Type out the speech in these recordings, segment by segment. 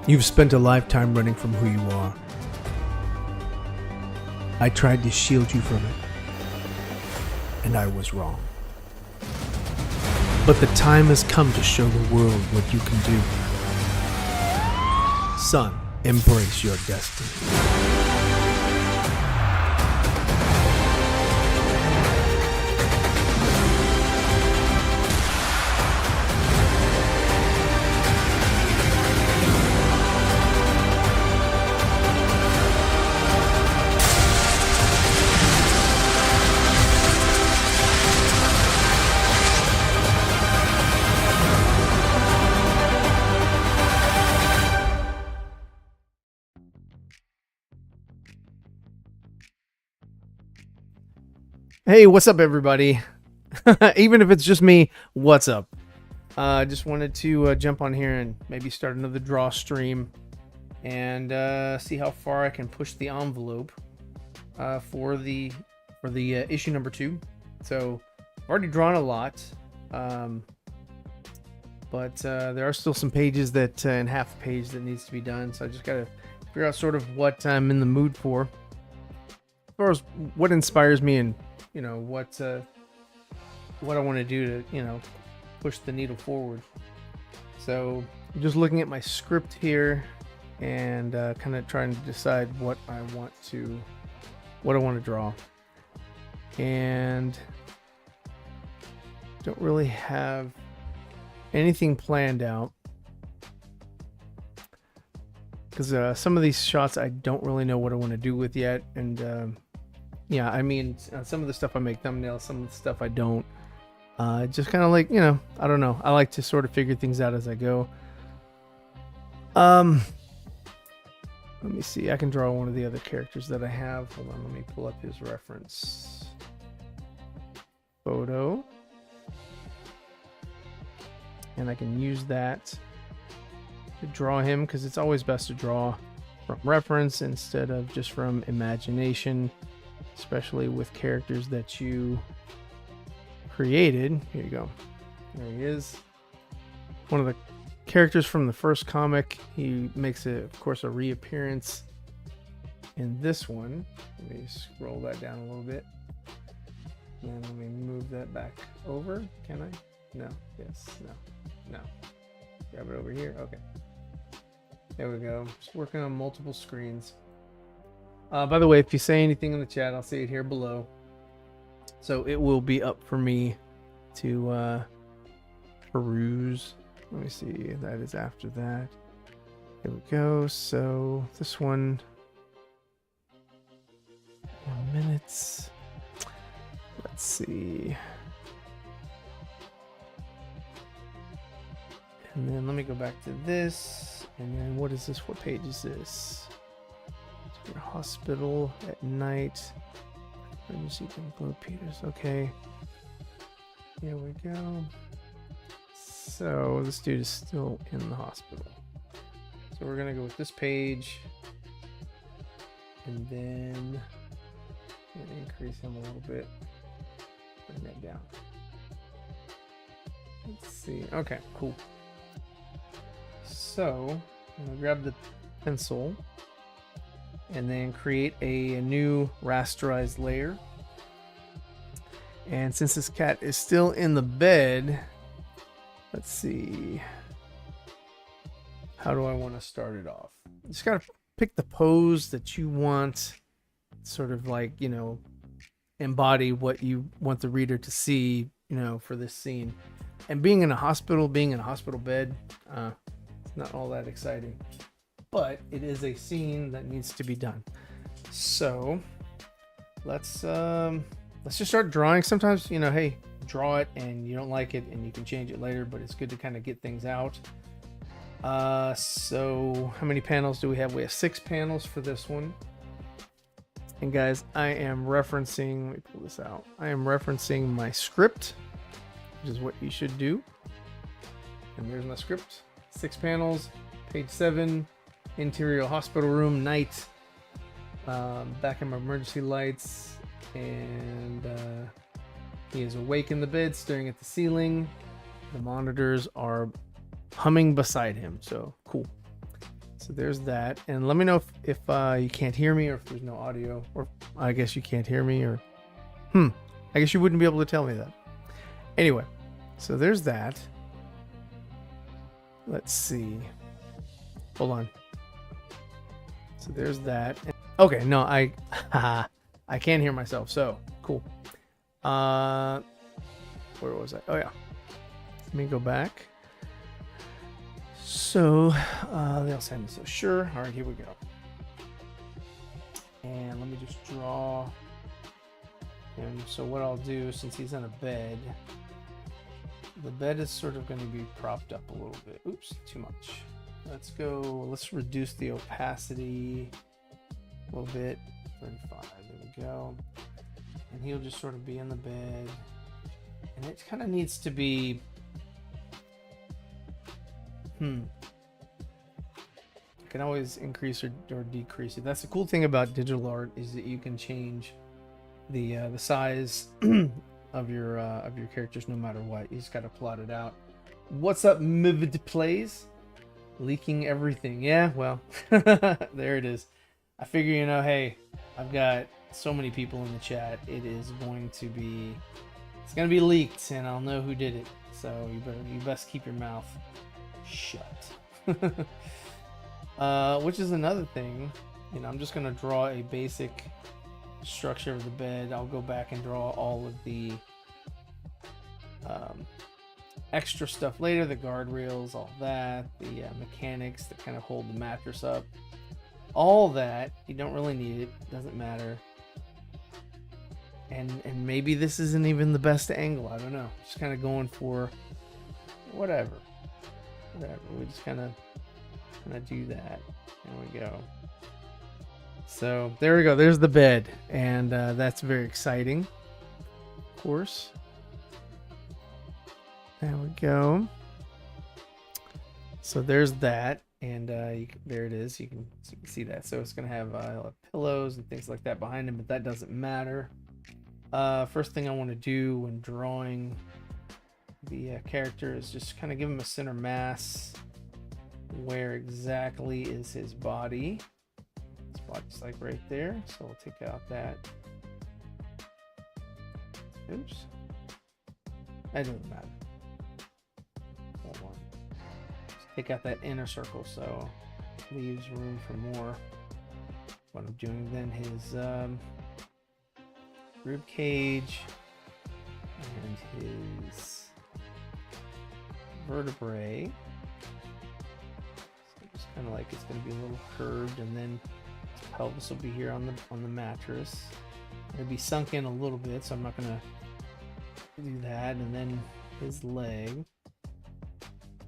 You've spent a lifetime running from who you are. I tried to shield you from it, and I was wrong. But the time has come to show the world what you can do. Son, embrace your destiny. Hey, what's up, everybody? Even if it's just me, what's up? I just wanted to jump on here and maybe start another draw stream and see how far I can push the envelope for the issue number 2. So I've already drawn a lot, but there are still some pages that and half a page that needs to be done. So I just gotta figure out sort of what I'm in the mood for, as far as what inspires me and what I want to do to push the needle forward. So I'm just looking at my script here and kind of trying to decide what I want to draw, and don't really have anything planned out because some of these shots I don't really know what I want to do with yet. And yeah, I mean, some of the stuff I make thumbnails, some of the stuff I don't. Just kind of like, I don't know. I like to sort of figure things out as I go. Let me see. I can draw one of the other characters that I have. Hold on, let me pull up his reference photo. And I can use that to draw him, because it's always best to draw from reference instead of just from imagination, especially with characters that you created. Here you go. There he is. One of the characters from the first comic. He makes of course a reappearance in this one. Let me scroll that down a little bit. And let me move that back over. Can I? No. Yes. No. Grab it over here. Okay. There we go. Just working on multiple screens. By the way, if you say anything in the chat, I'll see it here below. So it will be up for me to peruse. Let me see. That is after that. Here we go. So this one, 1 minute. Let's see. And then let me go back to this. And then what is this? What page is this? Hospital at night. Emergency Blue Peters. Okay. Here we go. So this dude is still in the hospital. So we're gonna go with this page, and then increase him a little bit. Bring that down. Let's see. Okay, cool. So I'm gonna grab the pencil and then create a new rasterized layer. And since this cat is still in the bed, let's see, how do I want to start it off? You just gotta pick the pose that you want, sort of like, embody what you want the reader to see, for this scene. And being in a hospital bed, it's not all that exciting. But it is a scene that needs to be done. So let's just start drawing. Sometimes, hey, draw it and you don't like it and you can change it later, but it's good to kind of get things out. So how many panels do we have? We have 6 panels for this one. And guys, I am referencing, let me pull this out. I am referencing my script, which is what you should do. And there's my script. 6 panels, page 7. Interior hospital room, night. Back in my emergency lights, and he is awake in the bed, staring at the ceiling. The monitors are humming beside him, so cool. So there's that. And let me know if you can't hear me, or if there's no audio, or I guess you can't hear me, or I guess you wouldn't be able to tell me that. Anyway, so there's that. Let's see. Hold on. So there's that. Okay, no, I can't hear myself. So cool. Where was I? Oh yeah. Let me go back. So they'll send us. So sure. All right, here we go. And let me just draw him. So what I'll do, since he's on a bed, the bed is sort of going to be propped up a little bit. Oops, too much. Let's reduce the opacity a little bit. 35, there we go. And he'll just sort of be in the bed. And it kind of needs to be, I can always increase or decrease it. That's the cool thing about digital art, is that you can change the size of your characters no matter what. You just got to plot it out. What's up, Mivid Plays? Leaking everything. Yeah, well, there it is. I figure, you know, hey, I've got so many people in the chat. It's going to be leaked, and I'll know who did it. So you best keep your mouth shut. Which is another thing. You know, I'm just gonna draw a basic structure of the bed. I'll go back and draw all of the extra stuff later, the guardrails, all that, the mechanics that kind of hold the mattress up, all that. You don't really need it, doesn't matter. And maybe this isn't even the best angle, I don't know. Just kind of going for whatever. We just kind of do that. There we go. So there we go. There's the bed, and that's very exciting, of course. There we go. So there's that, and there it is. You can see that. So it's gonna have pillows and things like that behind him, but that doesn't matter. First thing I want to do when drawing the character is just kind of give him a center mass. Where exactly is his body? His body's like right there, so we'll take out that. Oops, that doesn't matter. That one. Just take out that inner circle, so leaves room for more. What I'm doing then, his rib cage and his vertebrae. So just kind of like it's going to be a little curved, and then his pelvis will be here on the mattress. It'll be sunk in a little bit, so I'm not going to do that. And then his leg,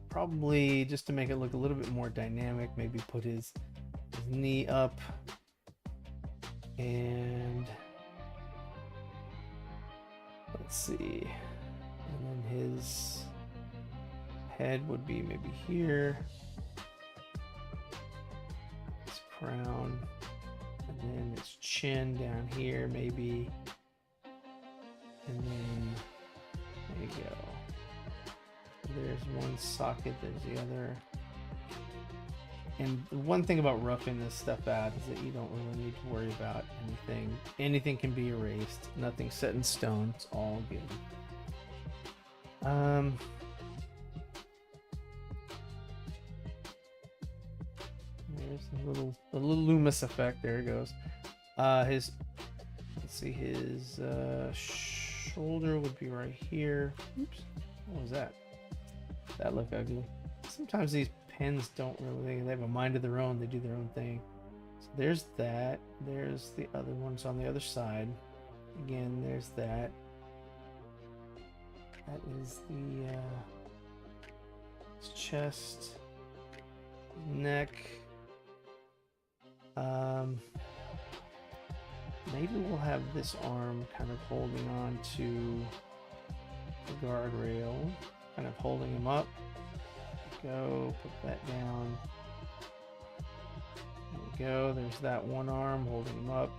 probably just to make it look a little bit more dynamic, maybe put his knee up, and let's see, and then his head would be maybe here, his crown, and then his chin down here maybe, and then there you go. There's one socket, there's the other. And the one thing about roughing this stuff out is that you don't really need to worry about anything. Anything can be erased. Nothing's set in stone. It's all good. There's a little Loomis effect. There it goes. Let's see, his shoulder would be right here. Oops, what was that? That looked ugly. Sometimes these pens don't really, they have a mind of their own. They do their own thing. So there's that. There's the other ones on the other side. Again, there's that. That is the his chest, neck. Maybe we'll have this arm kind of holding on to the guardrail, kind of holding him up. Go, put that down. There we go. There's that one arm holding him up.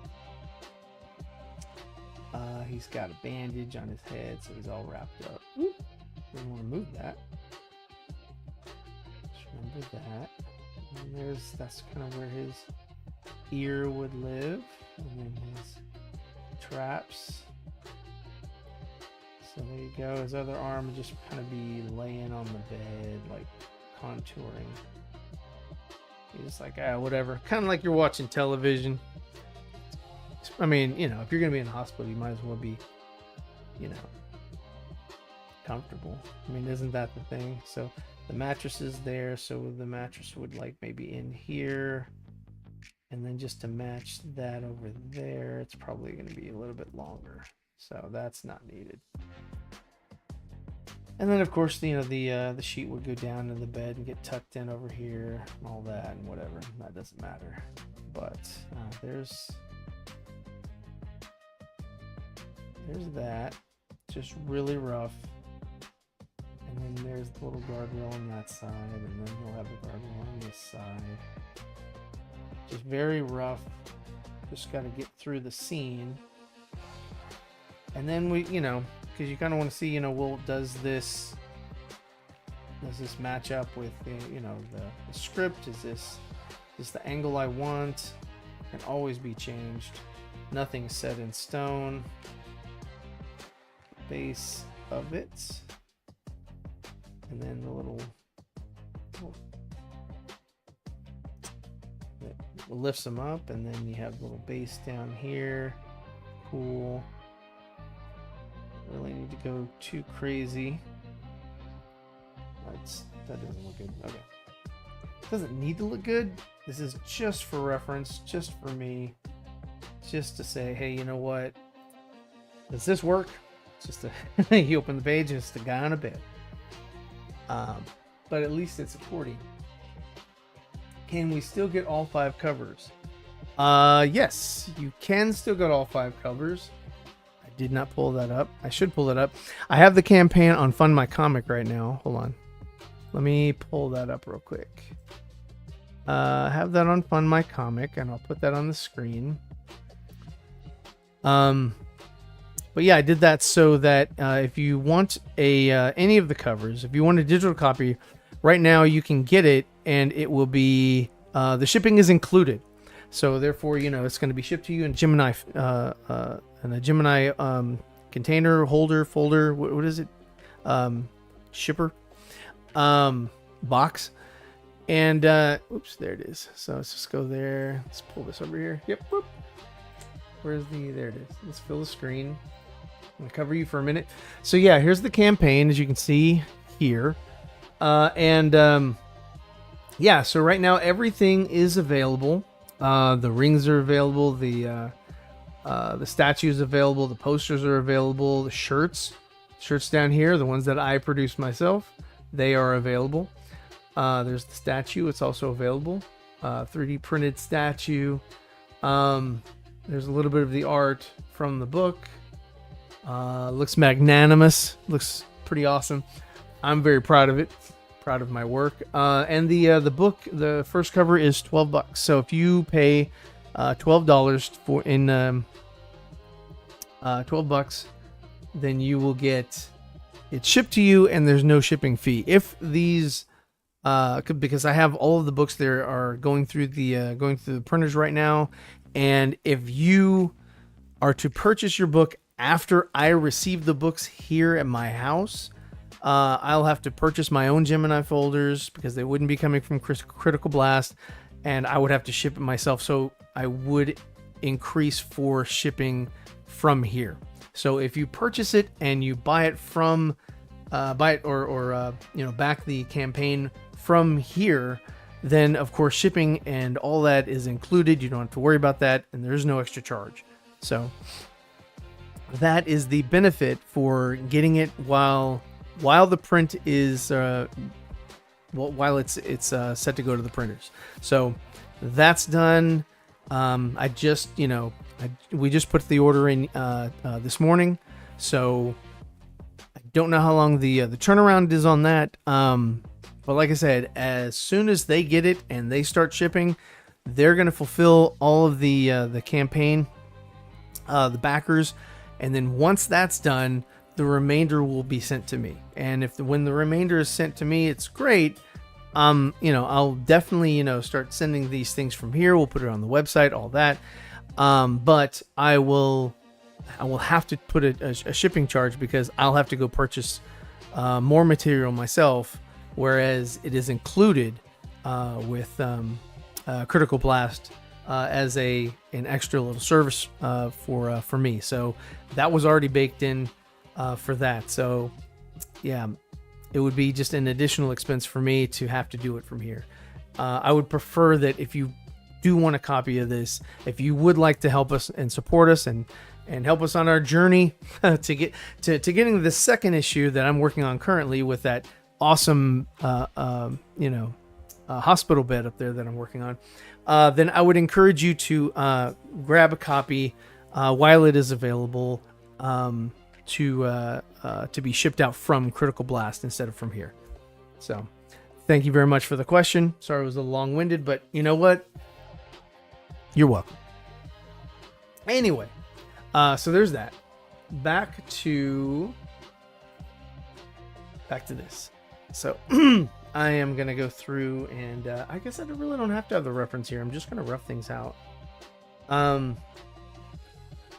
He's got a bandage on his head, so he's all wrapped up. Didn't want to move that. Just remember that. And that's kind of where his ear would live, and then his traps. So there you go. His other arm would just kind of be laying on the bed, like contouring. You're just like, whatever. Kind of like you're watching television. I mean, you know, if you're going to be in the hospital, you might as well be, you know, comfortable. I mean, isn't that the thing? So the mattress is there. So the mattress would like maybe in here. And then just to match that over there, it's probably going to be a little bit longer. So that's not needed. And then of course, you know, the sheet would go down to the bed and get tucked in over here and all that and whatever. That doesn't matter. But there's that. Just really rough. And then there's the little guardrail on that side, and then we'll have the guardrail on this side. Just very rough. Just got to get through the scene. And then we, you know, because you kind of want to see, you know, well, does this match up with the, you know, the script? Is this the angle I want? Can always be changed. Nothing's set in stone. Base of it, and then the little it lifts them up, and then you have the little base down here. Cool. Really need to go too crazy. That doesn't look good. Okay, doesn't need to look good. This is just for reference, just for me, just to say, hey, you know what, does this work? It's just you open the page and it's the guy on a bed. But at least it's supporting. Can we still get all 5 covers? Yes, you can still get all 5 covers. I did not pull that up. I should pull it up. I have the campaign on Fund My Comic right now. Hold on. Let me pull that up real quick. I have that on Fund My Comic, and I'll put that on the screen. But yeah, I did that so that if you want any of the covers, if you want a digital copy, right now you can get it, and it will be the shipping is included. So therefore, you know, it's going to be shipped to you in Gemini container holder folder. What is it? Shipper box. And oops, there it is. So let's just go there. Let's pull this over here. Yep. Whoop. Where's there it is. Let's fill the screen. I'm gonna cover you for a minute. So yeah, here's the campaign, as you can see here. Yeah, so right now everything is available. The rings are available, the statues available, the posters are available, the shirts down here, the ones that I produced myself, they are available. There's the statue, it's also available. 3D printed statue. There's a little bit of the art from the book. Looks magnanimous, looks pretty awesome. I'm very proud of it, proud of my work. And the book, the first cover is $12. So if you pay $12 for $12, then you will get it shipped to you, and there's no shipping fee. If these because I have all of the books there are going through the printers right now, and if you are to purchase your book after I receive the books here at my house, I'll have to purchase my own Gemini folders because they wouldn't be coming from Critical Blast, and I would have to ship it myself. So I would increase for shipping from here. So if you purchase it and you buy it from, back the campaign from here, then of course shipping and all that is included. You don't have to worry about that, and there's no extra charge. So that is the benefit for getting it while the print is while it's set to go to the printers. So that's done. I just we just put the order in this morning, so I don't know how long the turnaround is on that. But like I said, as soon as they get it and they start shipping, they're going to fulfill all of the campaign, the backers, and then once that's done, the remainder will be sent to me. And when the remainder is sent to me, it's great. I'll definitely, start sending these things from here. We'll put it on the website, all that. But I will have to put a shipping charge because I'll have to go purchase more material myself, whereas it is included with Critical Blast as an extra little service for me. So that was already baked in for that. So yeah, it would be just an additional expense for me to have to do it from here. I would prefer that if you do want a copy of this, if you would like to help us and support us and help us on our journey to get to getting the second issue that I'm working on currently with that awesome hospital bed up there that I'm working on, then I would encourage you to grab a copy while it is available, to be shipped out from Critical Blast instead of from here. So thank you very much for the question. Sorry it was a little long-winded, but you know what? You're welcome. Anyway, so there's that. Back to this. So I am going to go through and I guess I really don't have to have the reference here. I'm just going to rough things out.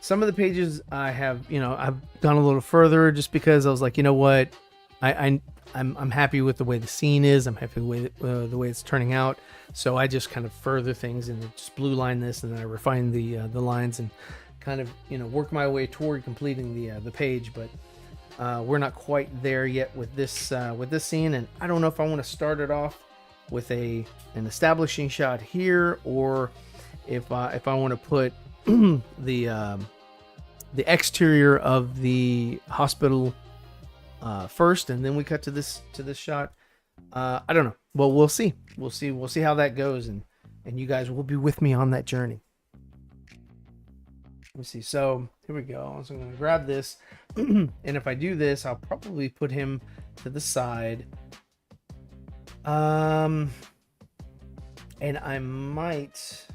Some of the pages I have, I've gone a little further just because I was like, you know what? I'm happy with the way the scene is. I'm happy with the way it's turning out. So I just kind of further things and just blue line this, and then I refine the lines and kind of work my way toward completing the page. But we're not quite there yet with this scene, and I don't know if I want to start it off with an establishing shot here, or if I want to put the exterior of the hospital first, and then we cut to this shot. I don't know. Well, we'll see how that goes, and you guys will be with me on that journey. Let me see. So here we go. So I'm going to grab this, and if I do this, I'll probably put him to the side. And I might,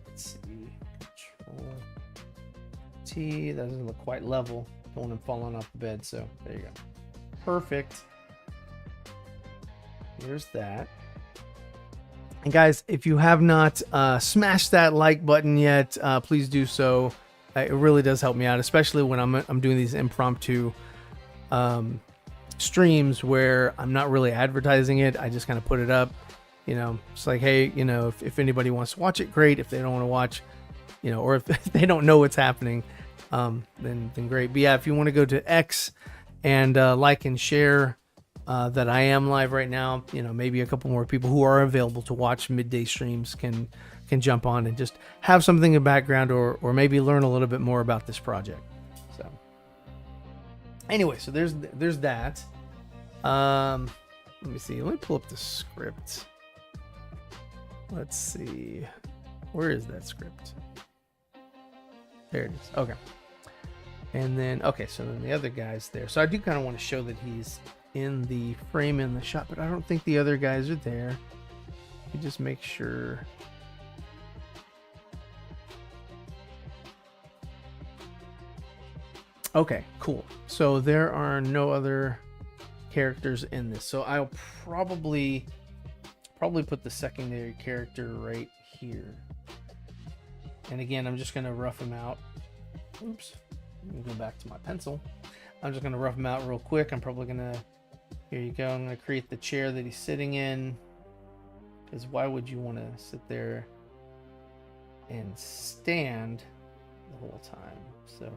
let's see, Control T. That doesn't look quite level. Don't want him falling off the bed. So there you go. Perfect. Here's that. And guys, if you have not smashed that like button yet, please do so. It really does help me out, especially when I'm doing these impromptu streams where I'm not really advertising it. I just kind of put it up. It's like, hey, if anybody wants to watch it, great. If they don't want to watch, or if they don't know what's happening, then great. But yeah, if you want to go to X and like and share that I am live right now, maybe a couple more people who are available to watch midday streams can jump on and just have something in the background, or maybe learn a little bit more about this project. So anyway, so there's that. Let me see. Let me pull up the script. Let's see. Where is that script? There it is. Okay. And then, okay, so then the other guy's there. So I do kind of want to show that he's in the frame in the shot, but I don't think the other guys are there. You just make sure. Okay, cool. So there are no other characters in this. So I'll probably put the secondary character right here. And again, I'm just going to rough him out. Oops. Let me go back to my pencil. I'm just going to rough him out real quick. I'm probably going to, here you go. I'm going to create the chair that he's sitting in. Because why would you want to sit there and stand the whole time? So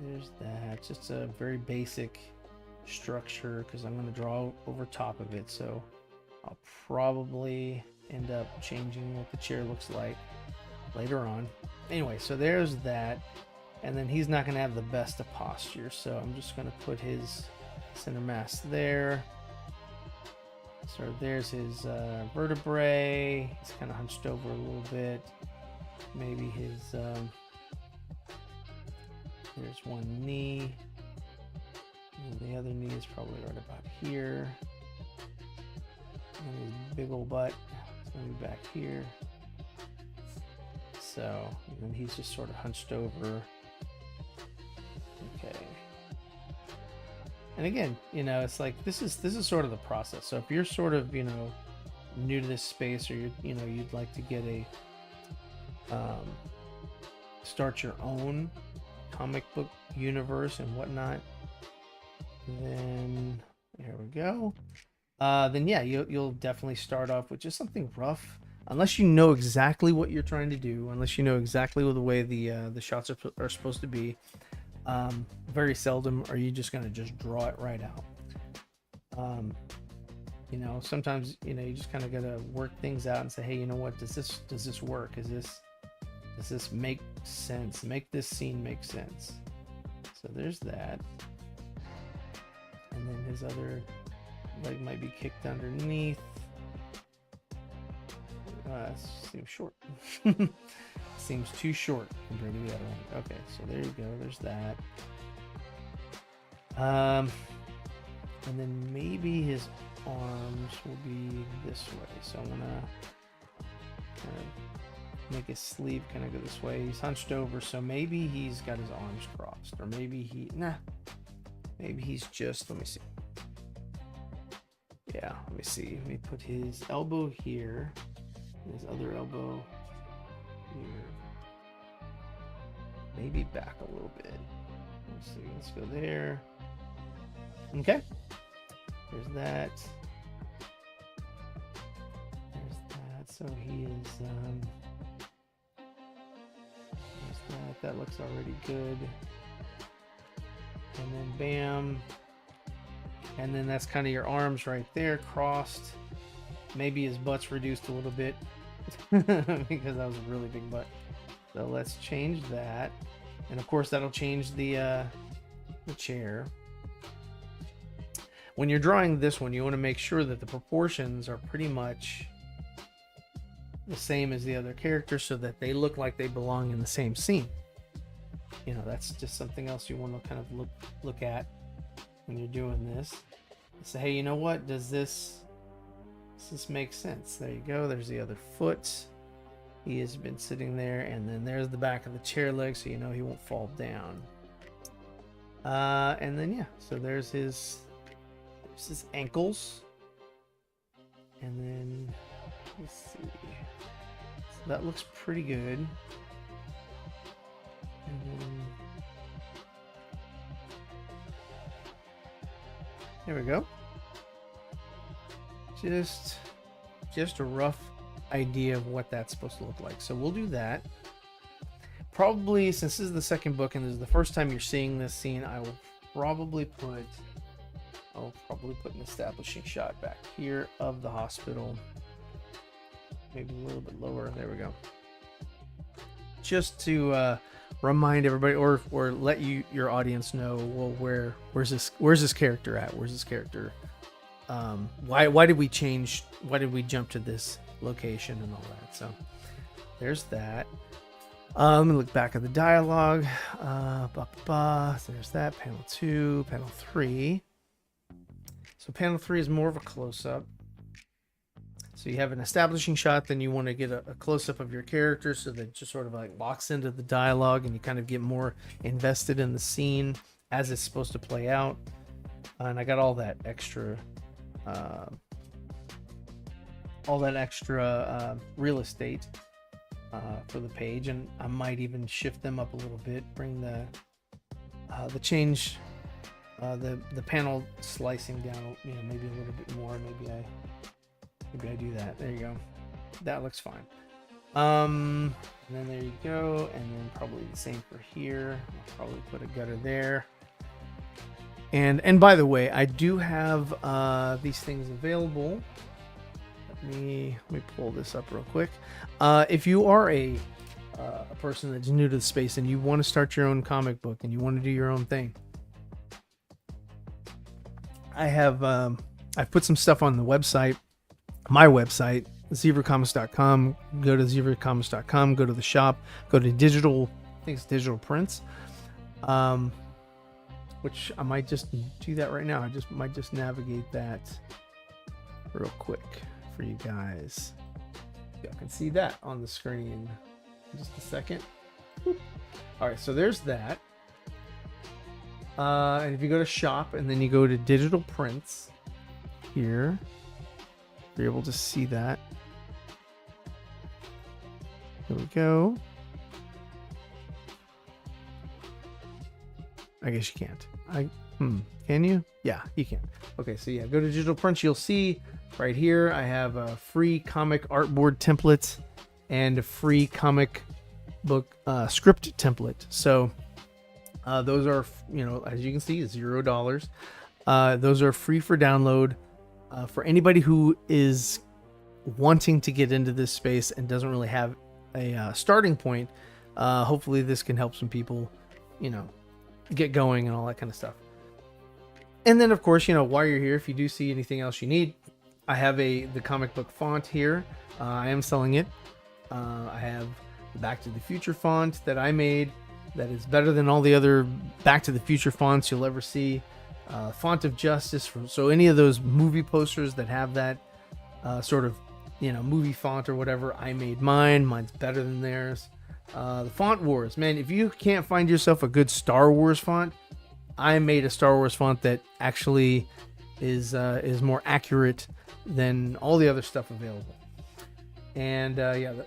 there's that. Just a very basic structure because I'm going to draw over top of it. So I'll probably end up changing what the chair looks like later on. Anyway, so there's that. And then he's not going to have the best of posture. So I'm just going to put his center mass there. So there's his vertebrae. He's kind of hunched over a little bit. Maybe his, there's one knee. And the other knee is probably right about here. And his big old butt is going to be back here. So, and then he's just sort of hunched over. Okay. And again, you know, it's like this is sort of the process. So if you're sort of, you know, new to this space, or you know, you'd like to get a start your own comic book universe and whatnot, then there we go. Then yeah, you'll definitely start off with just something rough, unless you know exactly what you're trying to do, unless you know exactly what the way the shots are supposed to be. Very seldom are you just gonna just draw it right out. You know, sometimes, you know, you just kind of gotta work things out and say, hey, you know what, does this work? Does this make sense? Make this scene make sense? So there's that. And then his other leg might be kicked underneath. Seems short. Seems too short compared to the other one. Okay, so there you go. There's that. And then maybe his arms will be this way. So I'm gonna make his sleeve kind of go this way. He's hunched over, so maybe he's got his arms crossed, or maybe maybe he's just, let me see. Yeah, let me see. Let me put his elbow here, his other elbow here. Maybe back a little bit. Let's see. Let's go there. Okay. There's that. There's that. So he is. There's that. That looks already good. And then bam. And then that's kind of your arms right there, crossed. Maybe his butt's reduced a little bit because that was a really big butt. So let's change that. And of course that'll change the chair. When you're drawing this one, you want to make sure that the proportions are pretty much the same as the other characters, so that they look like they belong in the same scene. You know, that's just something else you want to kind of look at when you're doing this. Say, hey, you know what? Does this make sense? There you go. There's the other foot. He has been sitting there, and then there's the back of the chair leg, so you know he won't fall down. And then yeah, so there's his ankles, and then let's see. So that looks pretty good. And then there we go. Just a rough idea of what that's supposed to look like. So we'll do that. Probably, since this is the second book and this is the first time you're seeing this scene, I'll probably put an establishing shot back here of the hospital. Maybe a little bit lower. There we go. Just to remind everybody, or let your audience know, well, where's this character at? Where's this character? Why did we change? Why did we jump to this location and all that? So there's that. Let me look back at the dialogue. There's that. Panel 2, panel 3. So panel 3 is more of a close-up. So you have an establishing shot, then you want to get a close-up of your character so that it just sort of like locks into the dialogue and you kind of get more invested in the scene as it's supposed to play out. And I got all that extra real estate for the page, and I might even shift them up a little bit, bring the change, the panel slicing down, you know, maybe a little bit more. Maybe I do that. There you go. That looks fine. And then there you go, and then probably the same for here. I'll probably put a gutter there. And by the way, I do have these things available. Let me pull this up real quick. If you are a person that's new to the space and you want to start your own comic book and you want to do your own thing, I've put some stuff on the website, my website, zeevercomics.com. Go to zeevercomics.com, go to the shop, go to digital, I think it's digital prints, which I might just do that right now. I might just navigate that real quick for you guys. Y'all can see that on the screen in just a second. All right, so there's that. And if you go to shop and then you go to digital prints here, you're able to see that. Here we go. I guess you can't. Can you? Yeah, you can. Okay, so yeah, go to digital prints. You'll see right here I have a free comic artboard template and a free comic book script template. So those are, as you can see, $0. Those are free for download for anybody who is wanting to get into this space and doesn't really have a starting point. Hopefully this can help some people, get going and all that kind of stuff. And then of course, while you're here, if you do see anything else you need, I have the comic book font here. I am selling it. I have the Back to the Future font that I made that is better than all the other Back to the Future fonts you'll ever see. Font of Justice. So any of those movie posters that have that sort of, movie font or whatever, I made mine. Mine's better than theirs. The Font Wars, man, if you can't find yourself a good Star Wars font, I made a Star Wars font that actually is more accurate than all the other stuff available. And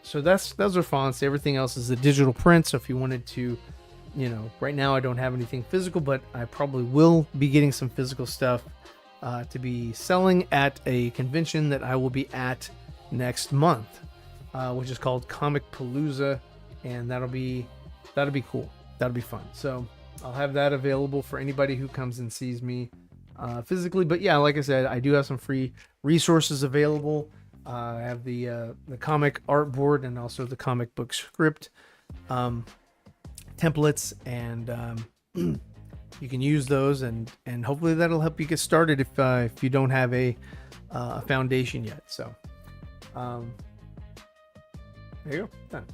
so those are fonts. Everything else is a digital print. So if you wanted to, right now I don't have anything physical, but I probably will be getting some physical stuff to be selling at a convention that I will be at next month, which is called Comic Palooza, and that'll be cool. That'll be fun. So I'll have that available for anybody who comes and sees me physically. But yeah, like I said, I do have some free resources available. I have the comic artboard and also the comic book script templates, and you can use those, and hopefully that'll help you get started if you don't have a foundation yet. So there you go, done.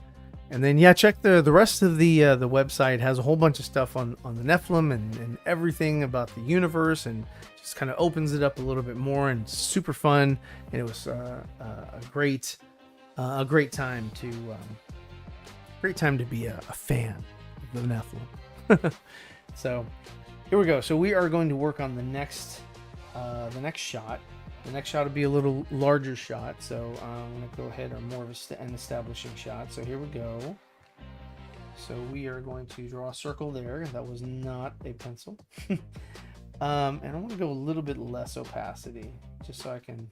And then check the rest of the website. It has a whole bunch of stuff on the Nephilim and everything about the universe, and just kind of opens it up a little bit more, and super fun. And it was a great time to be a fan of the Nephilim. So here we go. So we are going to work on the next shot. The next shot will be a little larger shot, so I'm going to go ahead on more of an establishing shot. So here we go. So we are going to draw a circle there. That was not a pencil. And I want to go a little bit less opacity, just so I can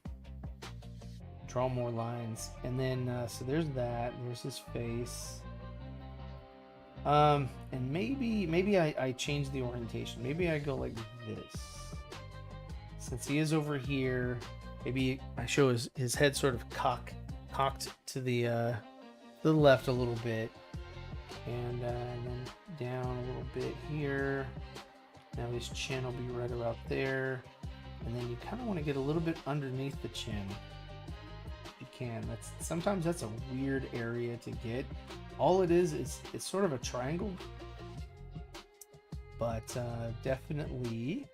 draw more lines. And then, so there's that. There's his face. And maybe I change the orientation. Maybe I go like this. Since he is over here, maybe I show his head sort of cocked to the left a little bit, and then down a little bit here. Now his chin will be right about there, and then you kind of want to get a little bit underneath the chin. You can. Sometimes that's a weird area to get. All it is it's sort of a triangle, but definitely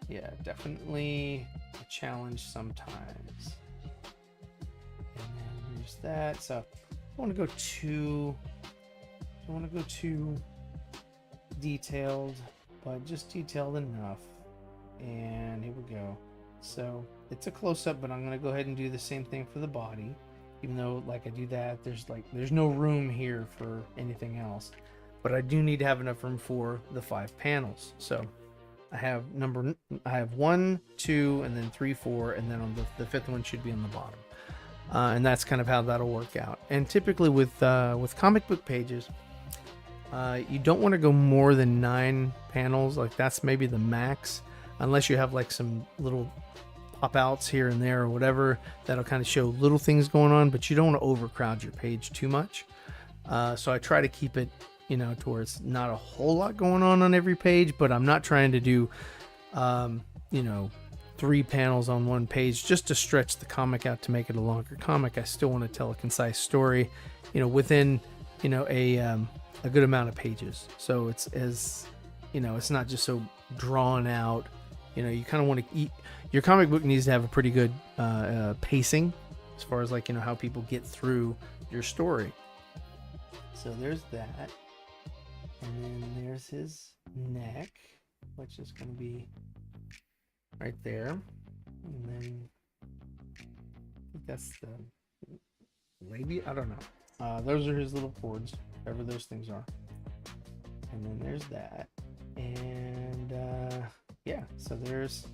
a challenge sometimes. And then here's that. So I don't want to go too detailed, but just detailed enough. And here we go. So it's a close-up, but I'm going to go ahead and do the same thing for the body. Even though, like, I do that, there's no room here for anything else. But I do need to have enough room for the 5 panels. So I have 1, 2, and then 3, 4, and then on the 5th one should be on the bottom. And that's kind of how that'll work out. And typically with comic book pages, you don't want to go more than 9 panels. Like, that's maybe the max, unless you have like some little pop outs here and there or whatever that'll kind of show little things going on, but you don't want to overcrowd your page too much. So I try to keep it, to where it's not a whole lot going on every page, but I'm not trying to do 3 panels on one page just to stretch the comic out to make it a longer comic. I still want to tell a concise story, within a good amount of pages. So it's it's not just so drawn out. You kind of want to eat. Your comic book needs to have a pretty good pacing as far as how people get through your story. So there's that. And then there's his neck, which is going to be right there. And then I think that's the maybe, I don't know. Those are his little cords, whatever those things are. And then there's that. And yeah, so there's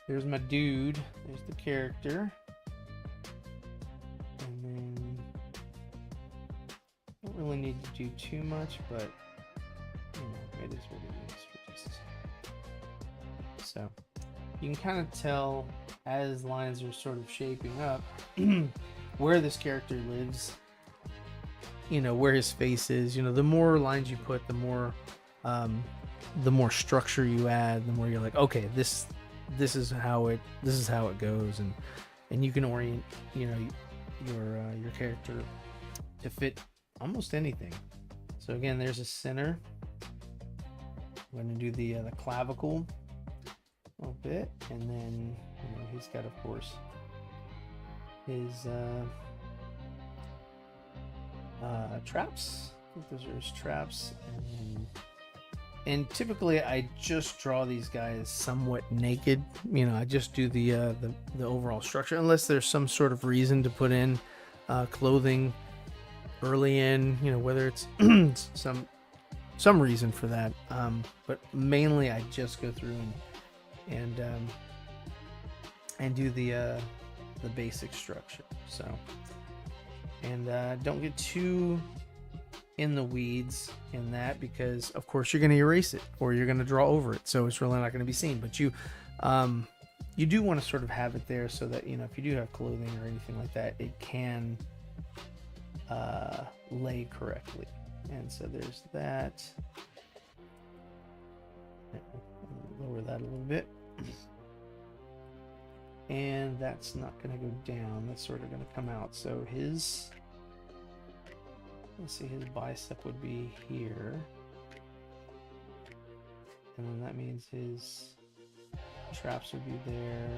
my dude. There's the character. And then don't really need to do too much, but you know, it is what it is. So you can kind of tell as lines are sort of shaping up where this character lives, you know, where his face is. You know, the more lines you put, the more structure you add, the more you're like, okay, this is how it goes, and you can orient, you know, your character to fit almost anything. So again, there's a center. I'm going to do the clavicle a little bit, and then you know, he's got, of course, his traps. I think those are his traps. And typically I just draw these guys somewhat naked. You know, I just do the overall structure, unless there's some sort of reason to put in clothing early in, you know, whether it's some reason for that. But mainly I just go through and do the basic structure. So, and don't get too in the weeds in that, because of course you're going to erase it or you're going to draw over it, so it's really not going to be seen. But you do want to sort of have it there so that, you know, if you do have clothing or anything like that, it can lay correctly. And so there's that. Lower that a little bit. And that's not going to go down. That's sort of going to come out. So his, let's see, his bicep would be here. And then that means his traps would be there.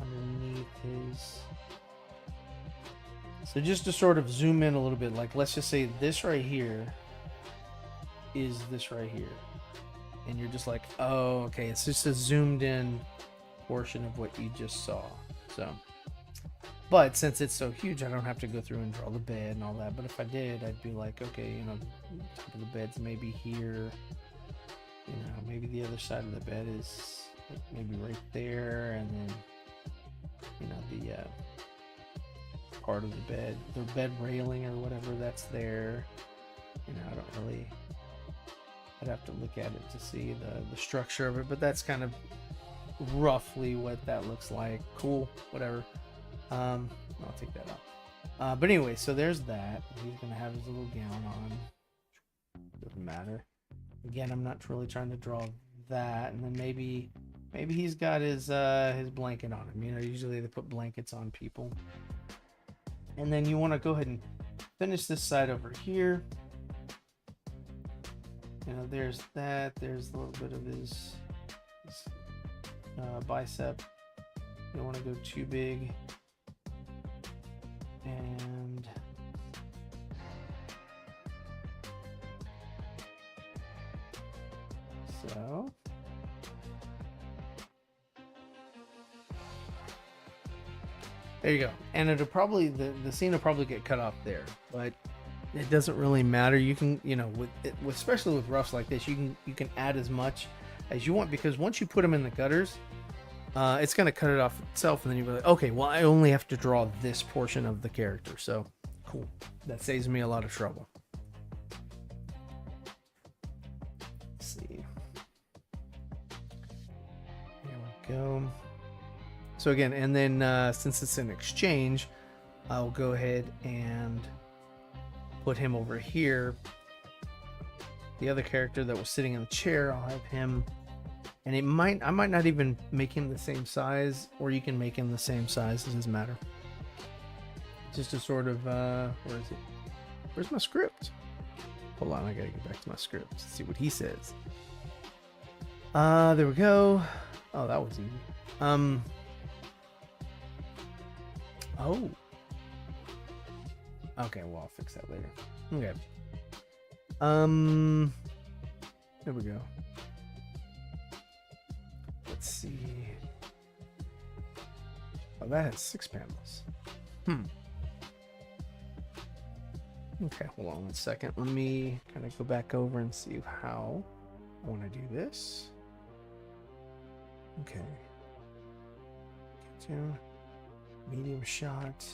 Underneath his. So just to sort of zoom in a little bit, like let's just say this right here is this right here. And you're just like, oh, okay, it's just a zoomed in portion of what you just saw. So, but since it's so huge, I don't have to go through and draw the bed and all that. But if I did, I'd be like, okay, you know, top of the bed's maybe here. You know, maybe the other side of the bed is maybe right there, and then, you know, the part of the bed, the bed railing or whatever that's there. You know, I don't really. I'd have to look at it to see the structure of it, but that's kind of roughly what that looks like. Cool, whatever. I'll take that off. But anyway, so there's that. He's gonna have his little gown on. Doesn't matter. Again, I'm not really trying to draw that. And then maybe he's got his blanket on him. You know, usually they put blankets on people. And then you want to go ahead and finish this side over here. You know, there's that. There's a little bit of his bicep. You don't want to go too big. And so there you go. And it'll probably the scene will probably get cut off there, but it doesn't really matter. You can, you know, especially with roughs like this, you can add as much as you want, because once you put them in the gutters, it's going to cut it off itself, and then you'll be like, okay, well, I only have to draw this portion of the character. So cool. That saves me a lot of trouble. Let's see. There we go. So again, and then since it's an exchange, I'll go ahead and put him over here. The other character that was sitting in the chair, I'll have him, and I might not even make him the same size, or you can make him the same size, it doesn't matter. Just a sort of where is it? Where's my script? Hold on, I gotta get back to my script to see what he says. There we go. Oh, that was easy. Oh. Okay, well, I'll fix that later. Okay. There we go. Let's see. Oh, that has 6 panels. Okay, hold on 1 second. Let me kind of go back over and see how I want to do this. Okay. Get to medium shot.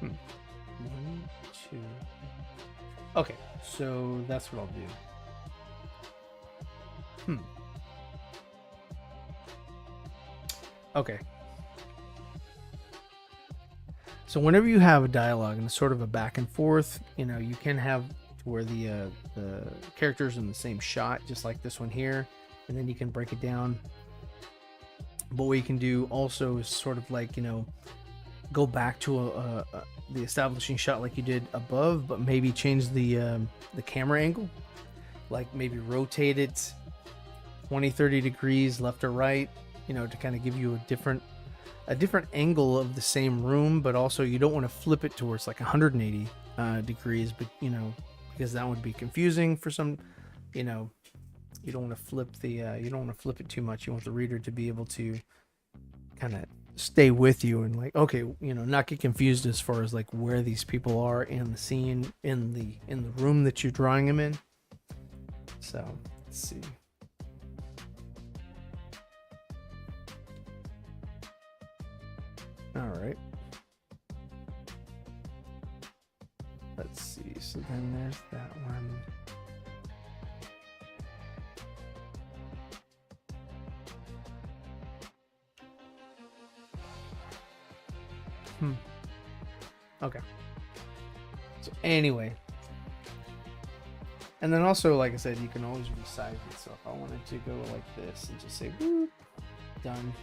One, two. Okay, so that's what I'll do. Okay. So whenever you have a dialogue and it's sort of a back and forth, you know, you can have where the characters in the same shot, just like this one here, and then you can break it down. But what you can do also is sort of like, you know, go back to the establishing shot like you did above, but maybe change the camera angle, like maybe rotate it 20-30 degrees left or right, you know, to kind of give you a different angle of the same room, but also you don't want to flip it towards like 180 degrees, but you know, because that would be confusing for some, you know, you don't want to flip it too much. You want the reader to be able to kind of stay with you and like, okay, you know, not get confused as far as like where these people are in the scene, in the room that you're drawing them in. So let's see. All right. Let's see. So then there's that one. Okay. So anyway. And then also, like I said, you can always resize it. So if I wanted to go like this and just say, boop, done.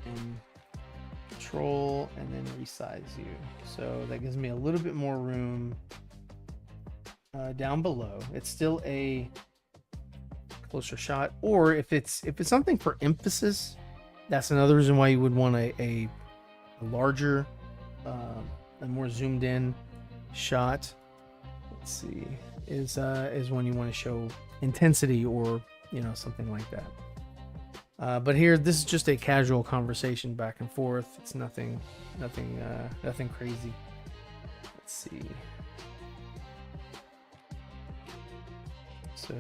And control and then resize you, so that gives me a little bit more room down below. It's still a closer shot, or if it's something for emphasis, that's another reason why you would want a larger a more zoomed in shot. Let's see, is when you want to show intensity or, you know, something like that. But here, this is just a casual conversation back and forth. It's nothing crazy. Let's see. So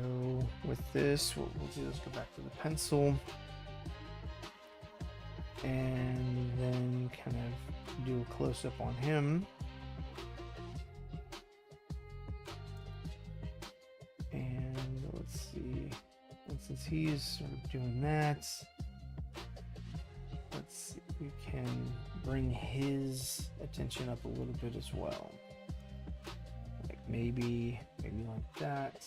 with this, what we'll do is go back to the pencil and then kind of do a close-up on him. And let's see. And since he's sort of doing that, let's see if we can bring his attention up a little bit as well. Like maybe like that.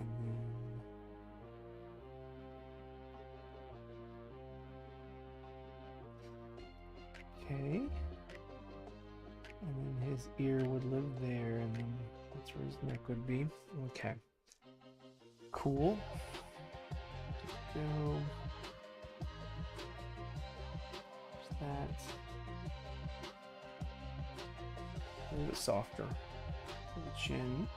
And then, okay. And then his ear would live there, and then that's where his neck would be. Okay. Cool. Go. There's that. A little bit softer. The chin.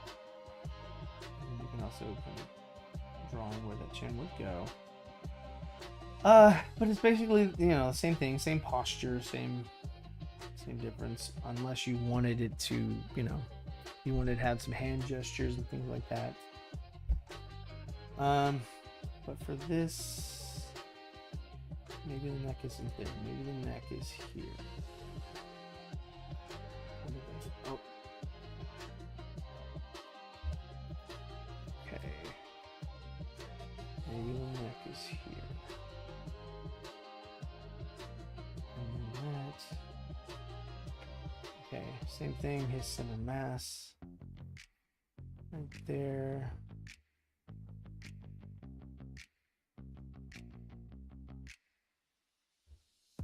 And you can also kind of draw where that chin would go. But it's basically, you know, same thing, same posture, same difference, unless you wanted it to, you know, you wanted to have some hand gestures and things like that. But for this, maybe the neck isn't there. Maybe the neck is here. Oh. Okay. Maybe the neck is here. And that. Okay, same thing, his center mass. Right there.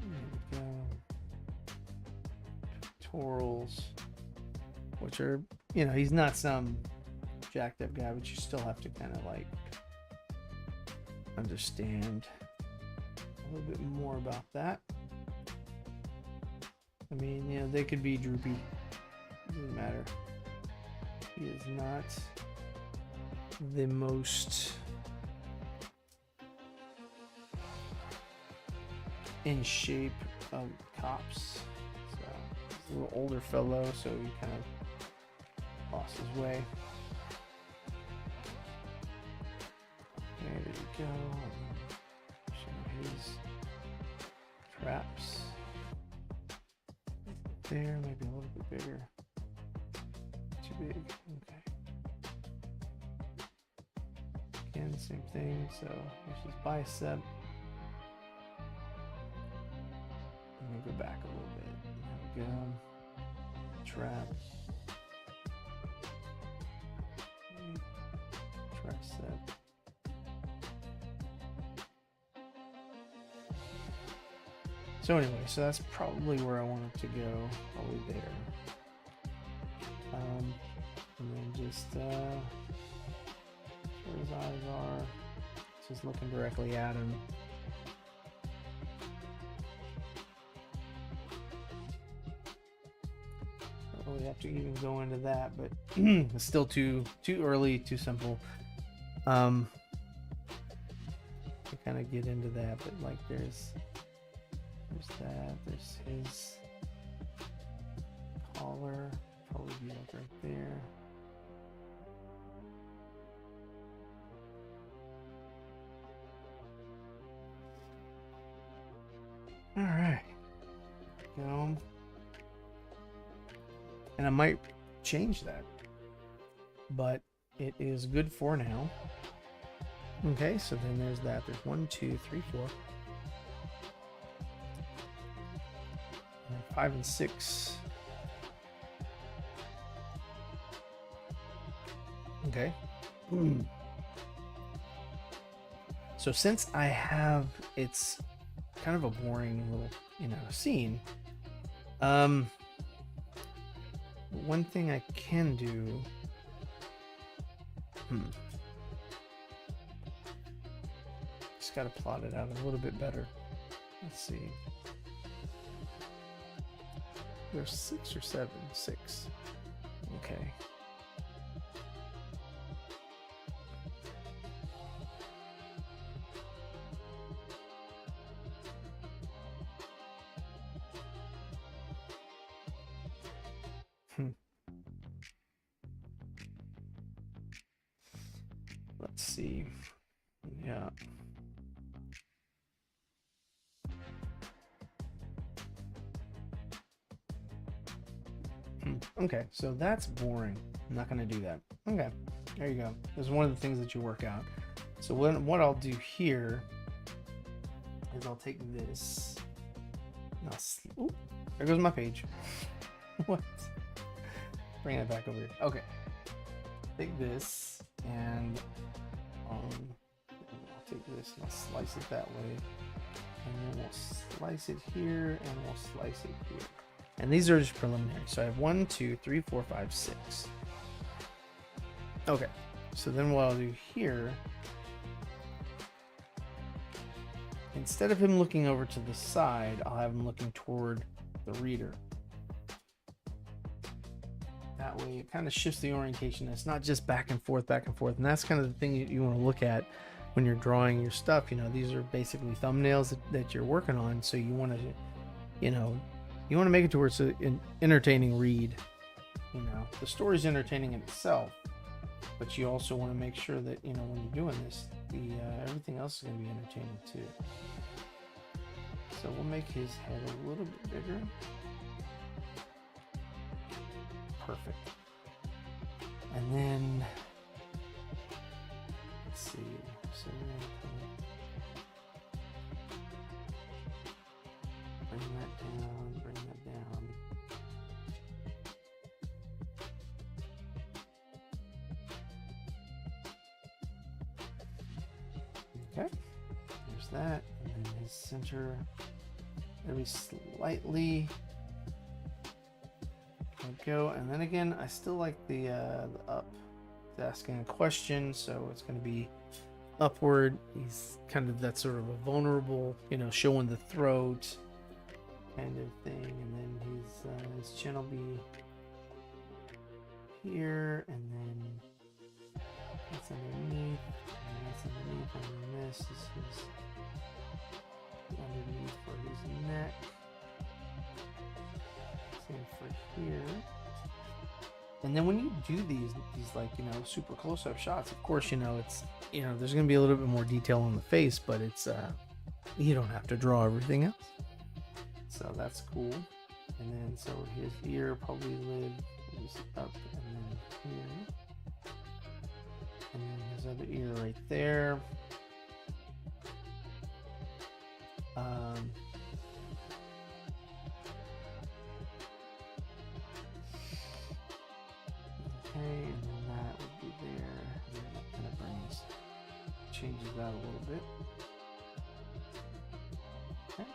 There we go. Pectorals, which are, you know, he's not some jacked up guy, but you still have to kind of like understand a little bit more about that. I mean, you know, they could be droopy. Doesn't matter. He is not the most in shape of cops. So he's a little older fellow, so he kind of lost his way. Okay, there you go. Show his traps. There, maybe a little bit bigger. Too big. Okay. Again, same thing. So here's his bicep. Let me go back a little bit. There we go. Trap. Tricep. So anyway, so that's probably where I wanted to go, probably there. And then just where his eyes are, just looking directly at him. Don't really have to even go into that, but it's still too early, too simple. To kind of get into that, but like there's that, there's his collar, probably be like right there. All right, go. And I might change that, but it is good for now. Okay, so then there's that. There's 1, 2, 3, 4. 5 and 6. Okay. So since I have, it's kind of a boring little, you know, scene. One thing I can do. Just got to plot it out a little bit better. Let's see. There's 6 or 7. 6. Okay. Let's see. Yeah. Okay, so that's boring. I'm not going to do that. Okay, there you go. There's one of the things that you work out. So what I'll do here is I'll take this. Ooh, there goes my page. What? Bring it back over here. Okay. Take this and I'll take this and I'll slice it that way. And then we'll slice it here and we'll slice it here. And these are just preliminary. So I have 1, 2, 3, 4, 5, 6. Okay. So then what I'll do here, instead of him looking over to the side, I'll have him looking toward the reader. That way it kind of shifts the orientation. It's not just back and forth. And that's kind of the thing you want to look at when you're drawing your stuff. You know, these are basically thumbnails that you're working on. So you want to, you know, you want to make it to where it's an entertaining read. You know, the story's entertaining in itself, but you also want to make sure that, you know, when you're doing this, everything else is going to be entertaining too. So we'll make his head a little bit bigger. Perfect. And then let's see. So bring that down, bring that down. Okay, there's that. And then his center, maybe slightly. There we go. And then again, I still like the up. He's asking a question, so it's going to be upward. He's kind of that sort of a vulnerable, you know, showing the throat kind of thing, and then his chin will be here, and then that's underneath, and that's underneath, and then this is his underneath for his neck. Same for here. And then when you do these like, you know, super close-up shots, of course, you know, it's, you know, there's gonna be a little bit more detail on the face, but it's you don't have to draw everything else. So that's cool. And then so his ear probably live up and then here. And then his other ear right there. Okay, and then that would be there. And then that kind of changes that a little bit. Okay.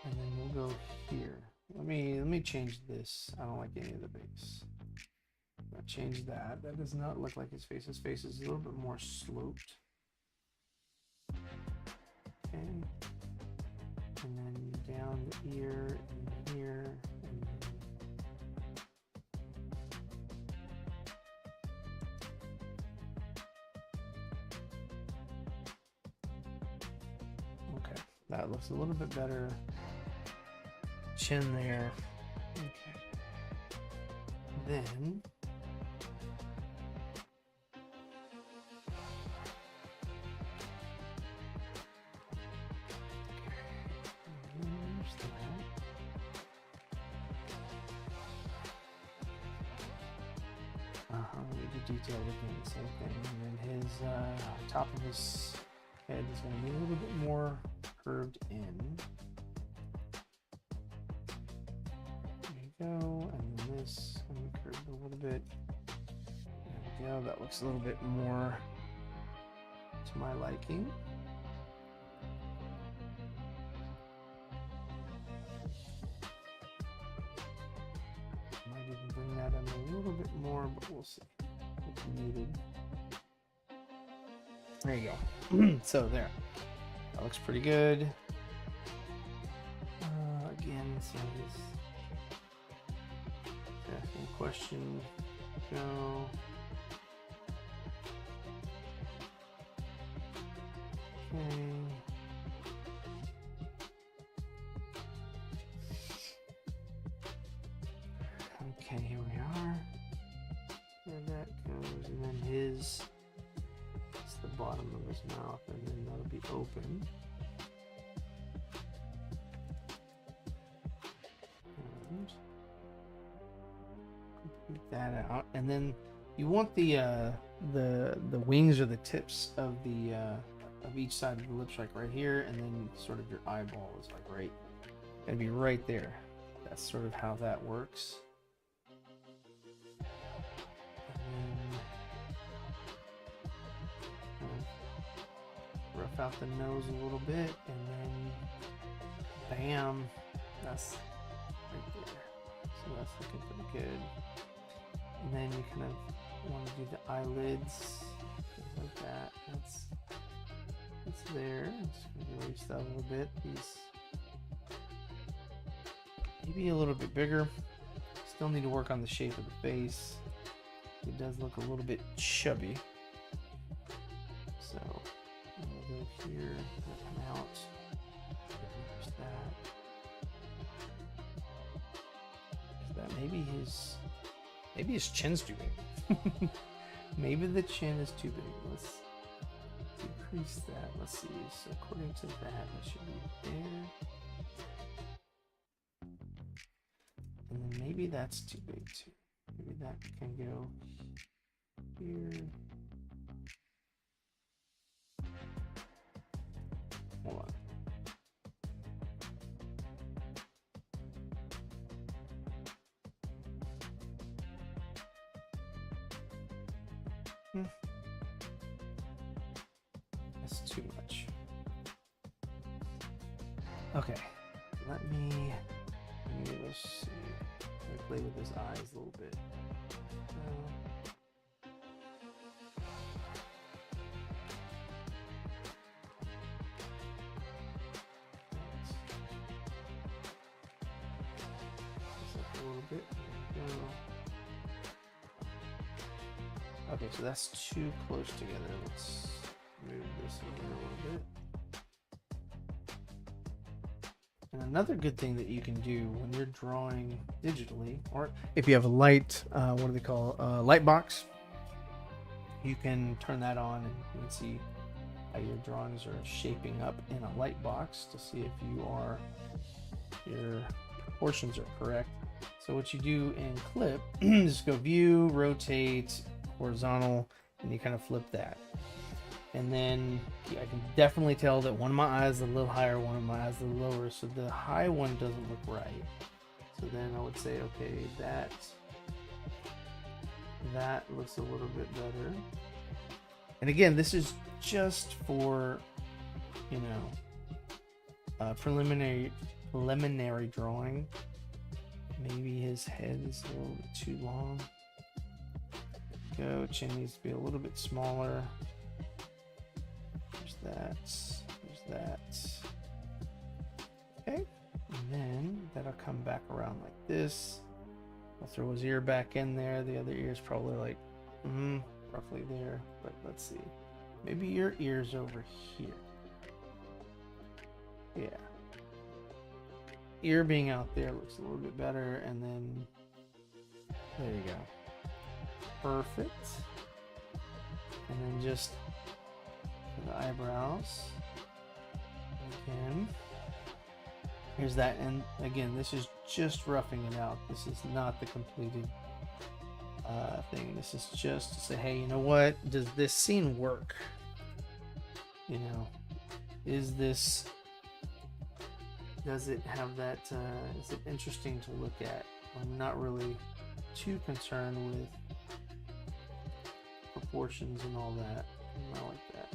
And then we'll go here. Let me change this. I don't like any of the base. I'll change that. That does not look like his face. His face is a little bit more sloped. Okay. And then down the ear and here. And then okay. That looks a little bit better. Chin there. Okay. Then we do detail again, the same thing. And then his top of his head is going to be a little bit more curved in. There you go. And then this going to be curved a little bit. There we go. That looks a little bit more to my liking. Might even bring that in a little bit more, but we'll see. It's needed. There you go. So there. That looks pretty good. Again, so he's asking a question. Go. Okay. Okay, here we are. There that goes, and then it's the bottom of his mouth, and then that'll be open. And complete that out, and then you want the wings or the tips of the of each side of the lips, like right here, and then sort of your eyeball is like right, gonna be right there. That's sort of how that works. Rough out the nose a little bit, and then bam, that's right there. So that's looking pretty good. And then you kind of want to do the eyelids, things like that. That's there. I'm just gonna erase that a little bit. These maybe a little bit bigger. Still need to work on the shape of the face. It does look a little bit chubby. So I'm gonna go here, come out, there's that. Maybe his chin's too big. Maybe the chin is too big. Let's decrease that. Let's see. So according to that, it should be there. And then maybe that's too big too. Maybe that can go here. Hold on. That's too much. Okay, let me let's see. Let me play with his eyes a little bit. A little bit. Okay, so that's too close together. Let's move this over a little bit. And another good thing that you can do when you're drawing digitally, or if you have a light, what do they call light box, you can turn that on and you can see how your drawings are shaping up in a light box to see if your proportions are correct. So what you do in Clip is go View, Rotate, Horizontal, and you kind of flip that. And then I can definitely tell that one of my eyes is a little higher, one of my eyes is a little lower. So the high one doesn't look right. So then I would say, okay, that looks a little bit better. And again, this is just for, you know, preliminary drawing. Maybe his head is a little bit too long. Go, chin needs to be a little bit smaller. There's that. Okay, and then that'll come back around like this. I'll throw his ear back in there. The other ear is probably like, roughly there. But let's see. Maybe your ear's over here. Yeah. Ear being out there looks a little bit better, and then there you go. Perfect. And then just for the eyebrows. Again. Here's that, and again, this is just roughing it out. This is not the completed thing. This is just to say, hey, you know what? Does this scene work? You know, does it have that, is it interesting to look at? I'm not really too concerned with proportions and all that. Not like that.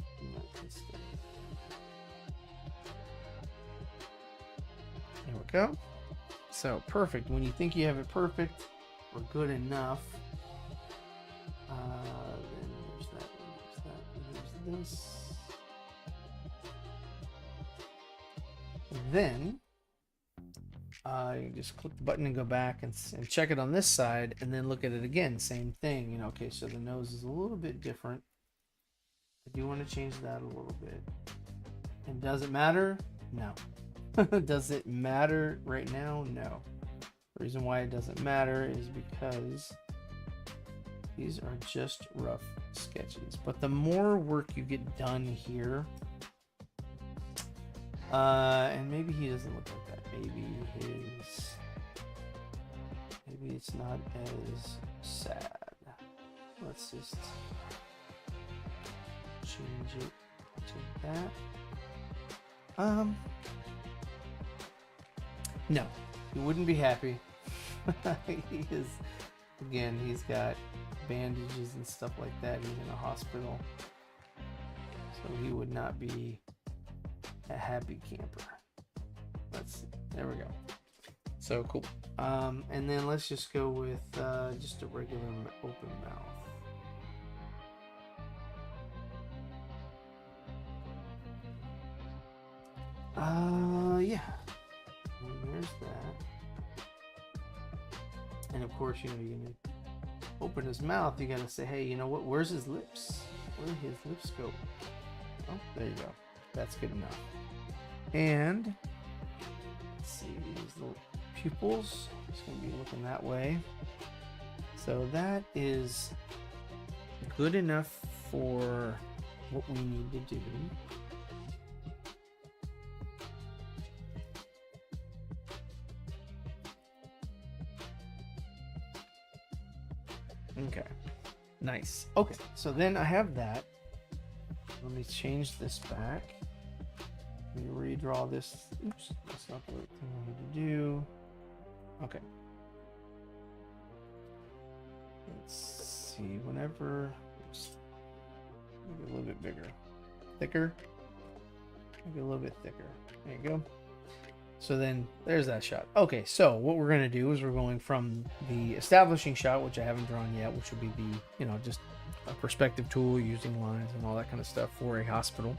There we go. So perfect. When you think you have it perfect or good enough, then there's that, there's this. Then you just click the button and go back and check it on this side, and then look at it again. Same thing, you know. Okay, so the nose is a little bit different. I do want to change that a little bit. And does it matter? No. Does it matter right now? No. The reason why it doesn't matter is because these are just rough sketches. But the more work you get done here, and maybe he doesn't look like that. Maybe it's not as sad. Let's just change it to that. No, he wouldn't be happy. He is, again, he's got bandages and stuff like that. He's in a hospital, so he would not be a happy camper. Let's see. There we go. So cool. And then let's just go with just a regular open mouth. Yeah. And there's that. And of course, you know, you're gonna open his mouth. You gotta say, hey, you know what? Where's his lips? Where did his lips go? Oh, there you go. That's good enough. And let's see, these little pupils. Just gonna be looking that way. So that is good enough for what we need to do. Okay, nice. Okay, so then I have that. Let me change this back. Let me redraw this. Oops, that's not the right thing I need to do. Okay. Let's see, whenever, maybe a little bit bigger. Thicker? Maybe a little bit thicker. There you go. So then there's that shot. Okay, so what we're going to do is we're going from the establishing shot, which I haven't drawn yet, which will be the, you know, just a perspective tool using lines and all that kind of stuff for a hospital.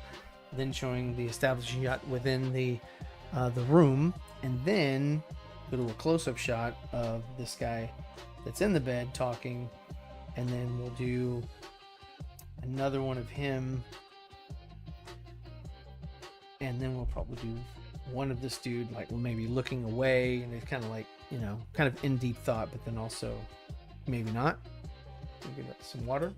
Then showing the establishing shot within the room, and then go to a close-up shot of this guy that's in the bed talking, and then we'll do another one of him, and then we'll probably do one of this dude like maybe looking away, and it's kind of like, you know, kind of in deep thought, but then also maybe not. We'll give that some water.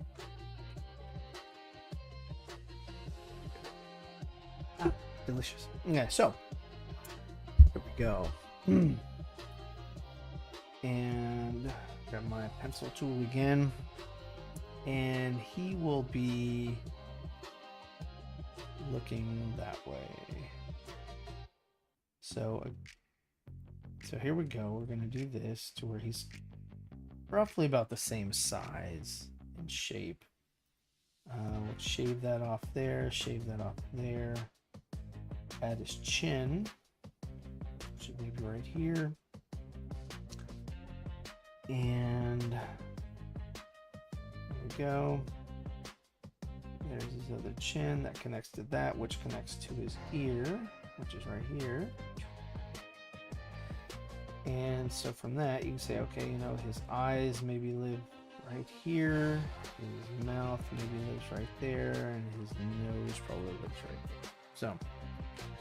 Ah, delicious. Okay, so here we go. And grab my pencil tool again, and he will be looking that way. So here we go. We're going to do this to where he's roughly about the same size and shape. We'll shave that off there, shave that off there. Add his chin, which is maybe right here. And there we go. There's his other chin that connects to that, which connects to his ear, which is right here. And so from that, you can say, okay, you know, his eyes maybe live right here, his mouth maybe lives right there, and his nose probably lives right there. So,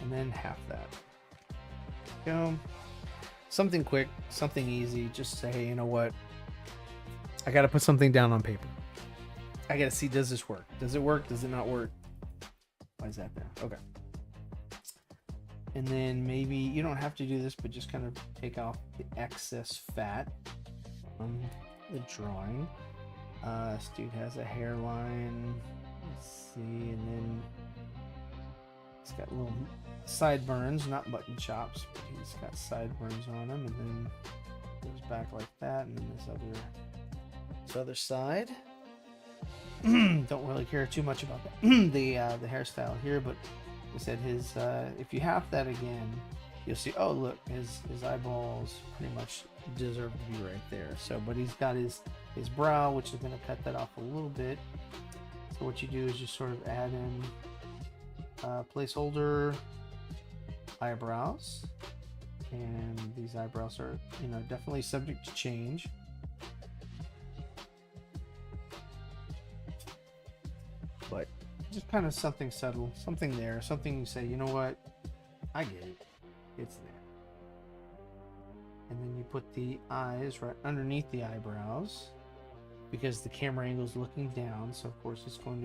and then half that. Go. Something quick, something easy. Just say, hey, you know what? I got to put something down on paper. I got to see, does this work? Does it work? Does it not work? Why is that there? Okay. And then maybe you don't have to do this, but just kind of take off the excess fat from the drawing. This dude has a hairline. Let's see, and then he's got little sideburns, not mutton chops, but he's got sideburns on him, and then goes back like that, and then this other side. Don't really care too much about that. the hairstyle here, but I said his if you half that again, you'll see, oh look, his eyeballs pretty much deserve to be right there. So, but he's got his brow, which is going to cut that off a little bit. So what you do is just sort of add in placeholder eyebrows, and these eyebrows are, you know, definitely subject to change. But just kind of something subtle, something there, something you say, you know what, I get it, it's there. And then you put the eyes right underneath the eyebrows, because the camera angle is looking down, so of course it's going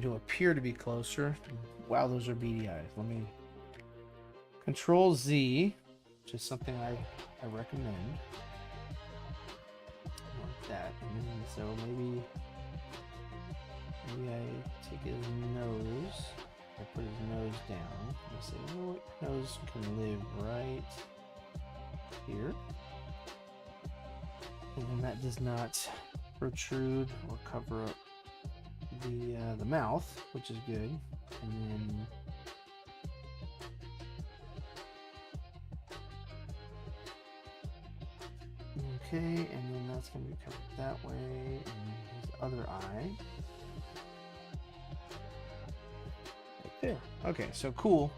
to appear to be closer. Wow, those are beady eyes. Let me Control Z, which is something I recommend, like that. And then, so maybe I take his nose, I put his nose down, and say, you know what, nose can live right here. And then that does not protrude or cover up the mouth, which is good. And then okay, and then that's going to be covered that way, and his other eye. There. Okay, so cool.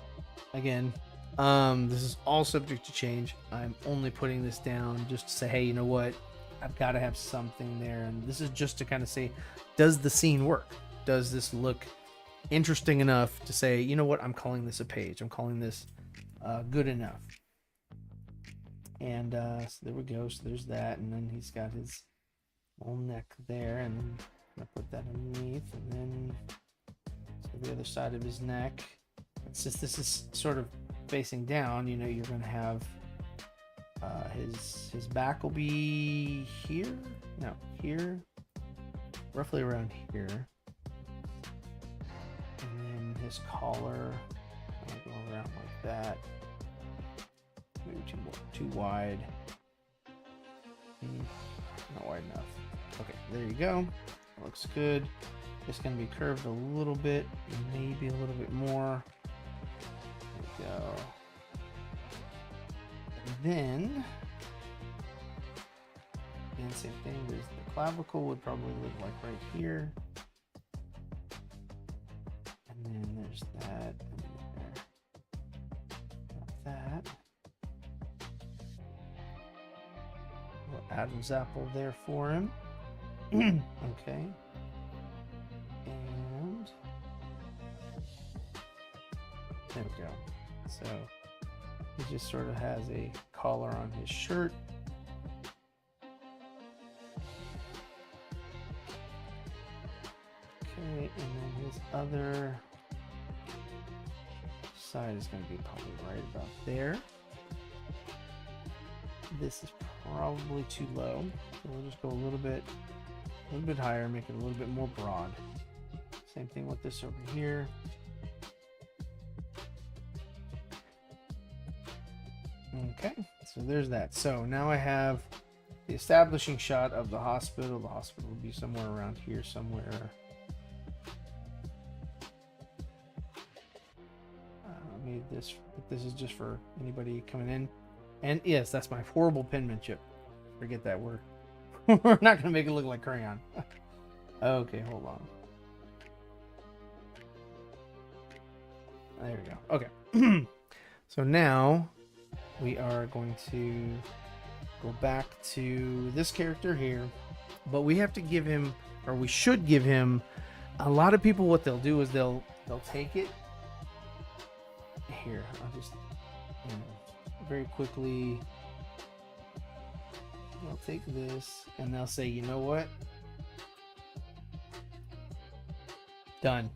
Again, this is all subject to change. I'm only putting this down just to say, hey, you know what? I've got to have something there. And this is just to kind of say, does the scene work? Does this look interesting enough to say, you know what? I'm calling this a page. I'm calling this good enough. And so there we go. So there's that. And then he's got his whole neck there. And I'm going to put that underneath. And then the other side of his neck. And since this is sort of facing down, you know, you're going to have his back will be here. No, here, roughly around here. And then his collar, I'll go around like that. Maybe too wide. Not wide enough. Okay, there you go. Looks good. It's going to be curved a little bit, maybe a little bit more. go. And then, again, same thing. There's the clavicle would probably live like right here. And then there's that. And there. That. Adam's apple there for him. Okay. And there we go. So he just sort of has a collar on his shirt. Okay, and then his other side is going to be probably right about there. This is probably too low, so we'll just go a little bit higher, make it a little bit more broad. Same thing with this over here. Okay, so there's that. So now I have the establishing shot of the hospital. The hospital will be somewhere around here somewhere. Maybe this is just for anybody coming in. And yes, that's my horrible penmanship. Forget that word. We're not going to make it look like crayon. Okay, hold on. There we go. Okay. So now we are going to go back to this character here. But we have to give him, or we should give him, a lot of people what they'll do is they'll take it. Here, I'll just, very quickly, they'll take this and they'll say, you know what? Done.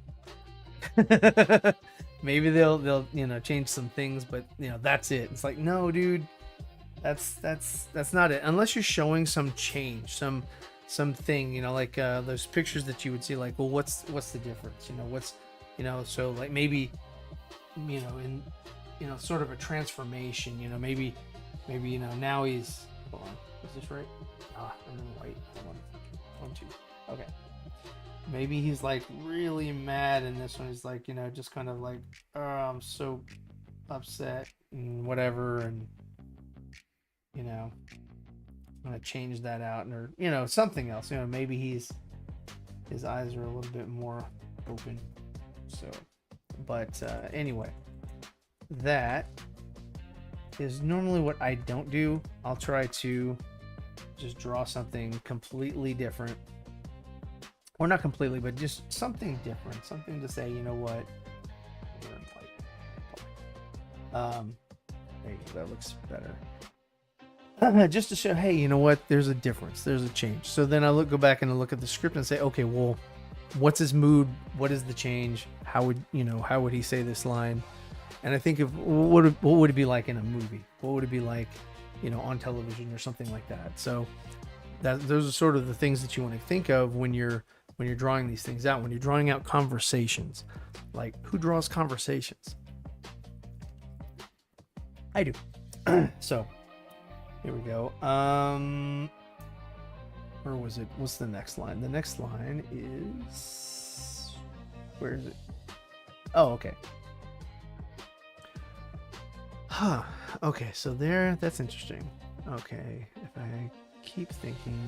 Maybe they'll change some things, but that's it. It's like, no, dude, that's not it. Unless you're showing some change, something, like those pictures that you would see, like, well, what's the difference? So like maybe in sort of a transformation, maybe now he's, hold on, is this right? I'm in white. Hold on. 1, 2. Okay. Maybe he's like really mad in this one. He's like, just kind of like, oh, I'm so upset and whatever, and I'm gonna change that out, or something else. Maybe his eyes are a little bit more open. So, but anyway, that is normally what I don't do. I'll try to just draw something completely different, or not completely, but just something different, something to say, you know what, there you go, that looks better. Just to show, hey, you know what, there's a difference, there's a change. So then I go back and look at the script and say, okay, well, what's his mood? What is the change? How would he say this line? And I think what would it be like in a movie? What would it be like, on television or something like that? So those are sort of the things that you want to think of when you're drawing these things out. When you're drawing out conversations, like, who draws conversations? I do. So here we go. Where was it? What's the next line? The next line is, where is it? Oh, okay. Huh. Okay, so that's interesting. Okay, if I keep thinking.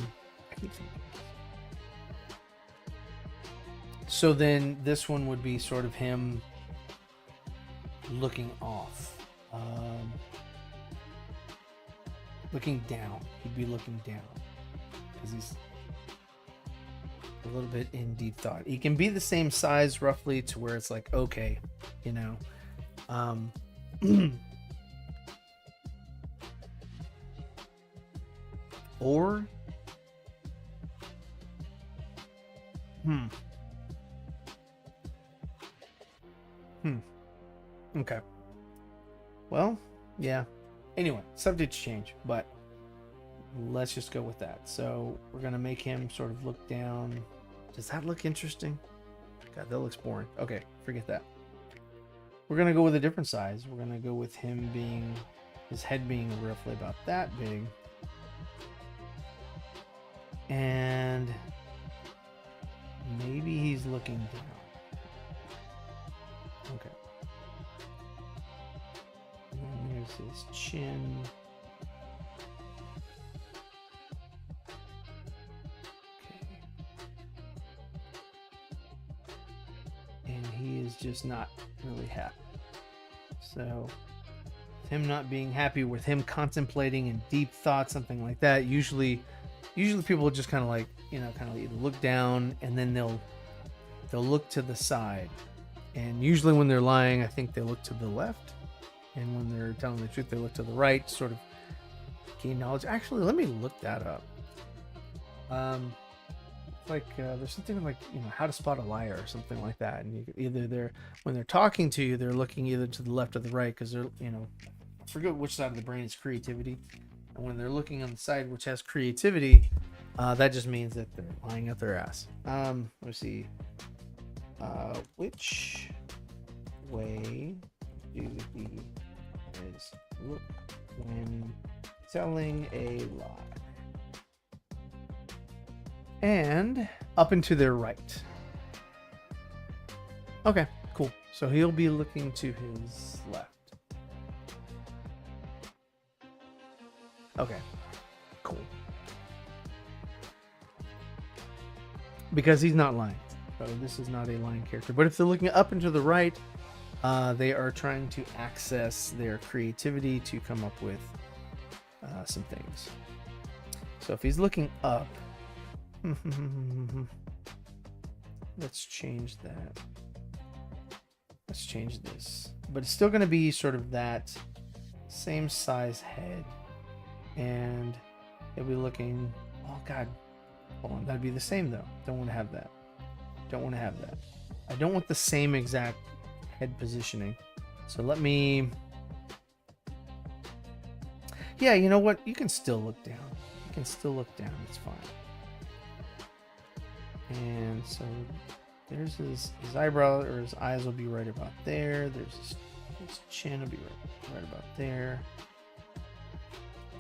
So then this one would be sort of him looking off. Looking down. He'd be looking down. Because he's a little bit in deep thought. He can be the same size roughly to where it's like, okay, or okay, well, yeah, anyway, subject to change, but let's just go with that. So we're gonna make him sort of look down. Does that look interesting? God, that looks boring. Okay, forget that. We're gonna go with a different size. We're gonna go with him being, his head being roughly about that big, and maybe he's looking down. Okay. There's his chin. Okay. And he is just not really happy. So him not being happy with him contemplating in deep thought, something like that, usually people just kind of like, you know, kind of either look down and then they'll look to the side. And usually when they're lying, I think they look to the left. And when they're telling the truth, they look to the right, sort of gain knowledge. Actually, let me look that up. There's something like, you know, how to spot a liar or something like that. And when they're talking to you, they're looking either to the left or the right, because they're, you know, I forget which side of the brain is creativity. And when they're looking on the side which has creativity, that just means that they're lying out their ass. Let's see. Which way do the eyes look when telling a lie? And up and to their right. Okay, cool. So he'll be looking to his left. Okay, cool. Because he's not lying. So this is not a lying character. But if they're looking up and to the right, they are trying to access their creativity to come up with some things. So if he's looking up, let's change that. Let's change this. But it's still going to be sort of that same size head. And he'll be looking, oh God, hold on, that'd be the same though. Don't want to have that. Don't want to have that. I don't want the same exact head positioning. So let me, yeah, you know what? You can still look down. You can still look down. It's fine. And so there's his eyebrow, or his eyes will be right about there. There's his chin will be right about there.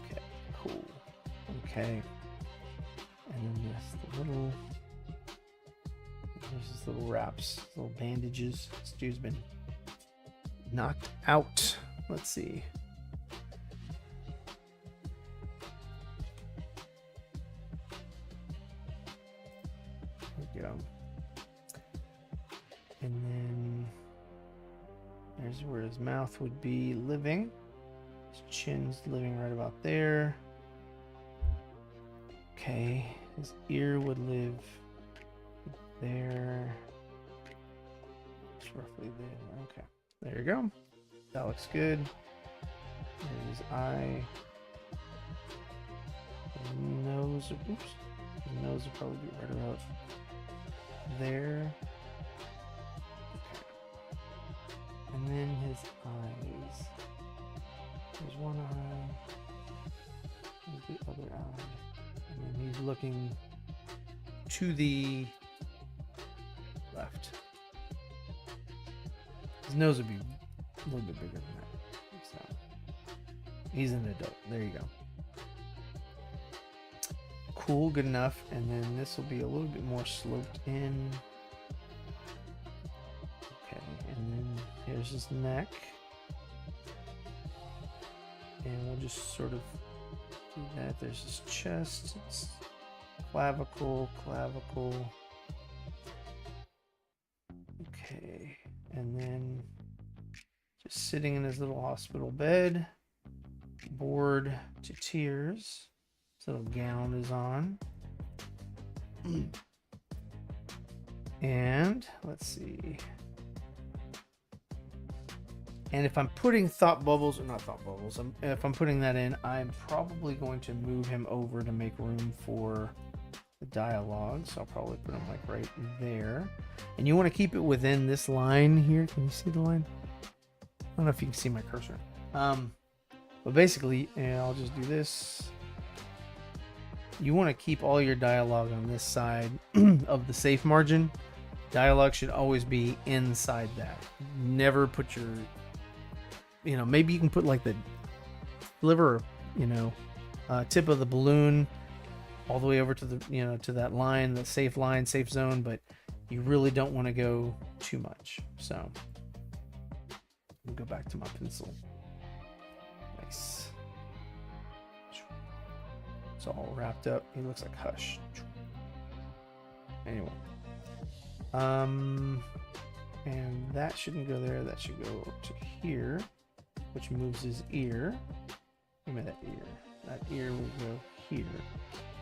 Okay, cool. Okay. And then there's this little wraps, little bandages. This dude's been knocked out. Let's see. There we go. And then there's where his mouth would be living. His chin's living right about there. Okay, his ear would live there. It's roughly there. Okay, there you go. That looks good. There's his eye. His nose. Oops. His nose would probably be right about there. Okay. And then his eyes. There's one eye. There's the other eye. And then he's looking to the left. His nose would be a little bit bigger than that. So he's an adult. There you go. Cool, good enough. And then this will be a little bit more sloped in. Okay, and then here's his neck. And we'll just sort of do that. There's his chest. It's clavicle. Okay, and then just sitting in his little hospital bed, bored to tears. His little gown is on. And let's see. And if I'm putting thought bubbles, or not thought bubbles, if I'm putting that in, I'm probably going to move him over to make room for the dialogue. So I'll probably put him like right there. And you want to keep it within this line here. Can you see the line? I don't know if you can see my cursor. But basically, and I'll just do this. You want to keep all your dialogue on this side of the safe margin. Dialogue should always be inside that. Never put your, you know, maybe you can put like the liver, you know, tip of the balloon all the way over to the, you know, to that line, the safe line, safe zone, but you really don't want to go too much. So let me go back to my pencil. It's all wrapped up. He looks like Hush. Anyway. And that shouldn't go there. That should go to here, which moves his ear. Give me that ear. That ear will go here.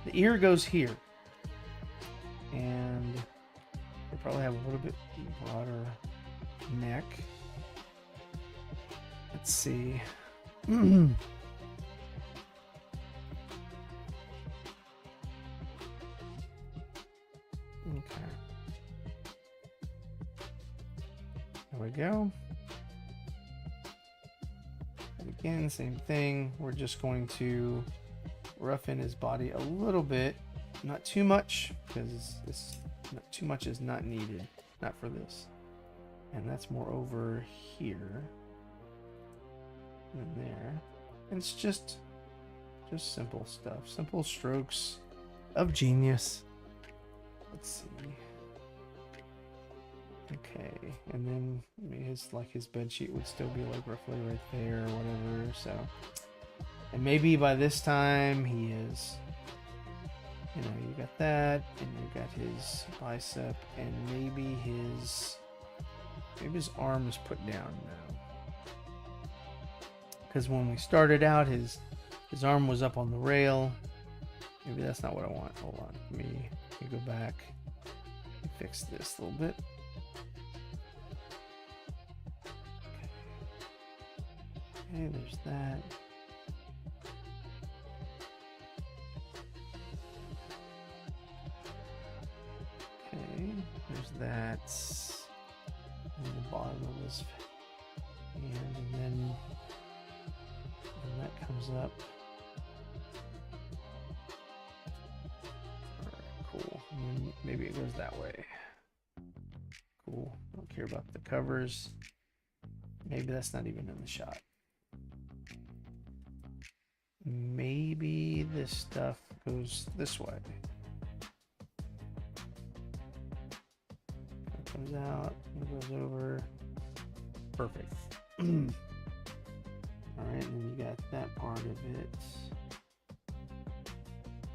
The ear goes here. And they probably have a little bit broader neck. Let's see. Okay. There we go. And again, same thing. We're just going to roughen his body a little bit. Not too much, because not too much is not needed. Not for this. And that's more over here than there. And it's just simple stuff. Simple strokes of genius. Let's see. Okay, and then his bed sheet would still be like roughly right there or whatever. So, and maybe by this time he is, you know, you got that, and you got his bicep, and maybe his arm is put down now. Because when we started out, his arm was up on the rail. Maybe that's not what I want. Hold on, let me go back and fix this a little bit. Okay, there's that. Okay, there's that. And the bottom of his hand, and then that comes up. Alright, cool. And then maybe it goes that way. Cool. Don't care about the covers. Maybe that's not even in the shot. Maybe this stuff goes this way. It comes out, it goes over. Perfect. Alright, and you got that part of it.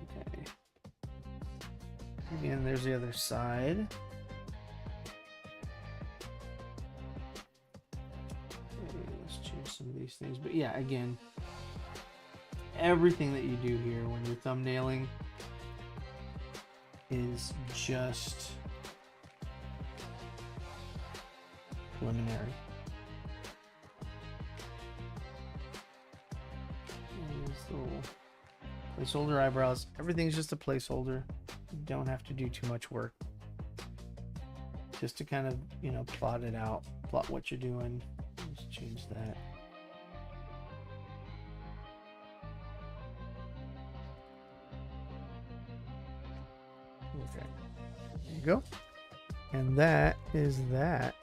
Okay. Again, there's the other side. Okay, let's change some of these things. But yeah, again, everything that you do here when you're thumbnailing is just preliminary. These little placeholder eyebrows. Everything's just a placeholder. You don't have to do too much work. Just to kind of, you know, plot it out. Plot what you're doing. Let's change that. Okay, there you go. And that is that.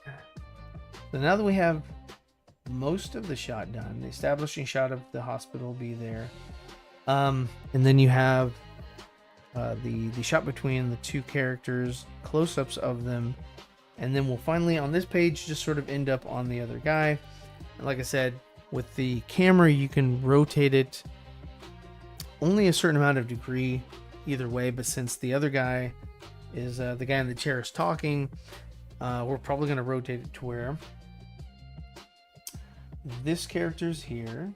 So now that we have most of the shot done, the establishing shot of the hospital will be there. And then you have the shot between the two characters, close-ups of them, and then we'll finally on this page just sort of end up on the other guy. And like I said, with the camera you can rotate it only a certain amount of degree either way, but since the other guy is the guy in the chair is talking, we're probably going to rotate it to where this character's here,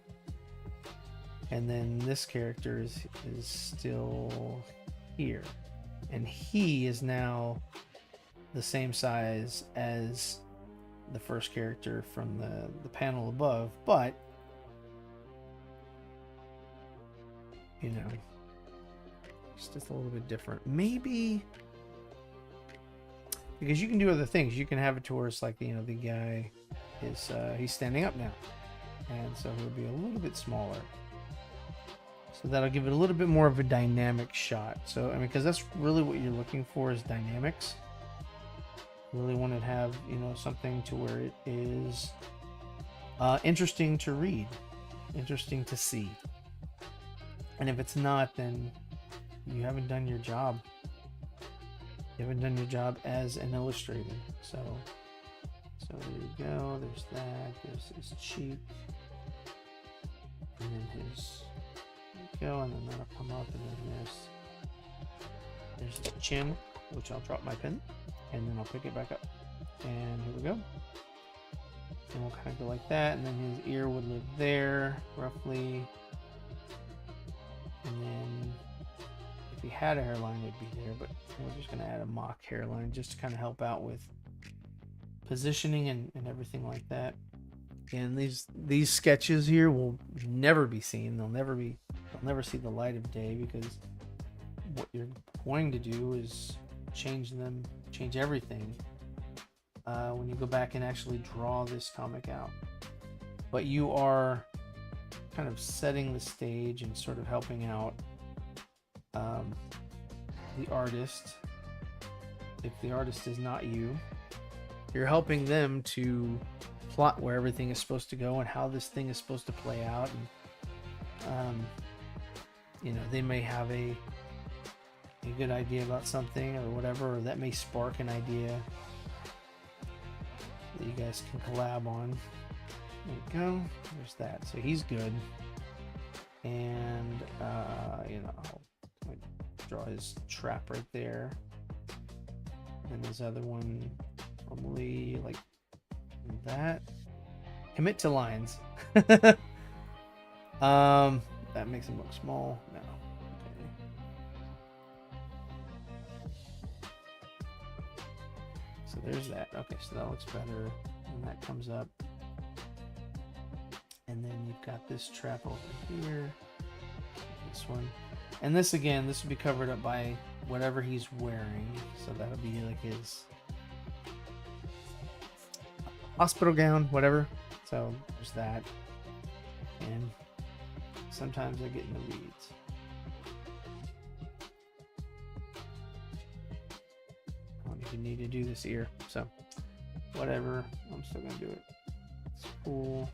and then this character is still here, and he is now the same size as the first character from the panel above, but you know, it's just a little bit different. Maybe because you can do other things. You can have it to where it's like, you know, the guy is he's standing up now, and so he'll be a little bit smaller. So that'll give it a little bit more of a dynamic shot. So I mean, because that's really what you're looking for is dynamics. You really want to have, you know, something to where it is interesting to read, interesting to see. And if it's not, then you haven't done your job. You haven't done your job as an illustrator. So there you go. There's that. There's his cheek, and then his we go, and then that'll come up, and then there's his chin, which I'll drop my pin, and then I'll pick it back up. And here we go. And we'll kind of go like that, and then his ear would live there, roughly. And then if he had a hairline, it'd be there, but we're just going to add a mock hairline just to kind of help out with positioning and everything like that. And these sketches here will never be seen. They'll never see the light of day, because what you're going to do is change everything when you go back and actually draw this comic out. But you are kind of setting the stage and sort of helping out the artist. If the artist is not you, you're helping them to plot where everything is supposed to go and how this thing is supposed to play out. And you know, they may have a good idea about something or whatever, or that may spark an idea that you guys can collab on. There you go. There's that. So he's good. And you know, I'll draw his trap right there. And his other one, probably like that. Commit to lines. That makes him look small. No. Okay. So there's that. Okay, so that looks better. And that comes up. And then you've got this trap over here. This one. And this, again, this will be covered up by whatever he's wearing. So that'll be like his hospital gown, whatever. So there's that. And sometimes I get in the weeds. I don't even need to do this ear. So whatever. I'm still going to do it. It's cool.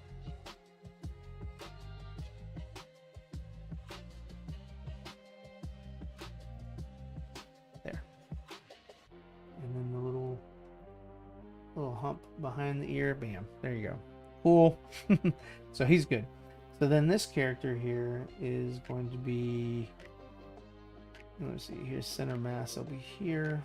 Hump behind the ear, bam, there you go. Cool. So he's good. So then this character here is going to be, let's see, here's center mass will be here.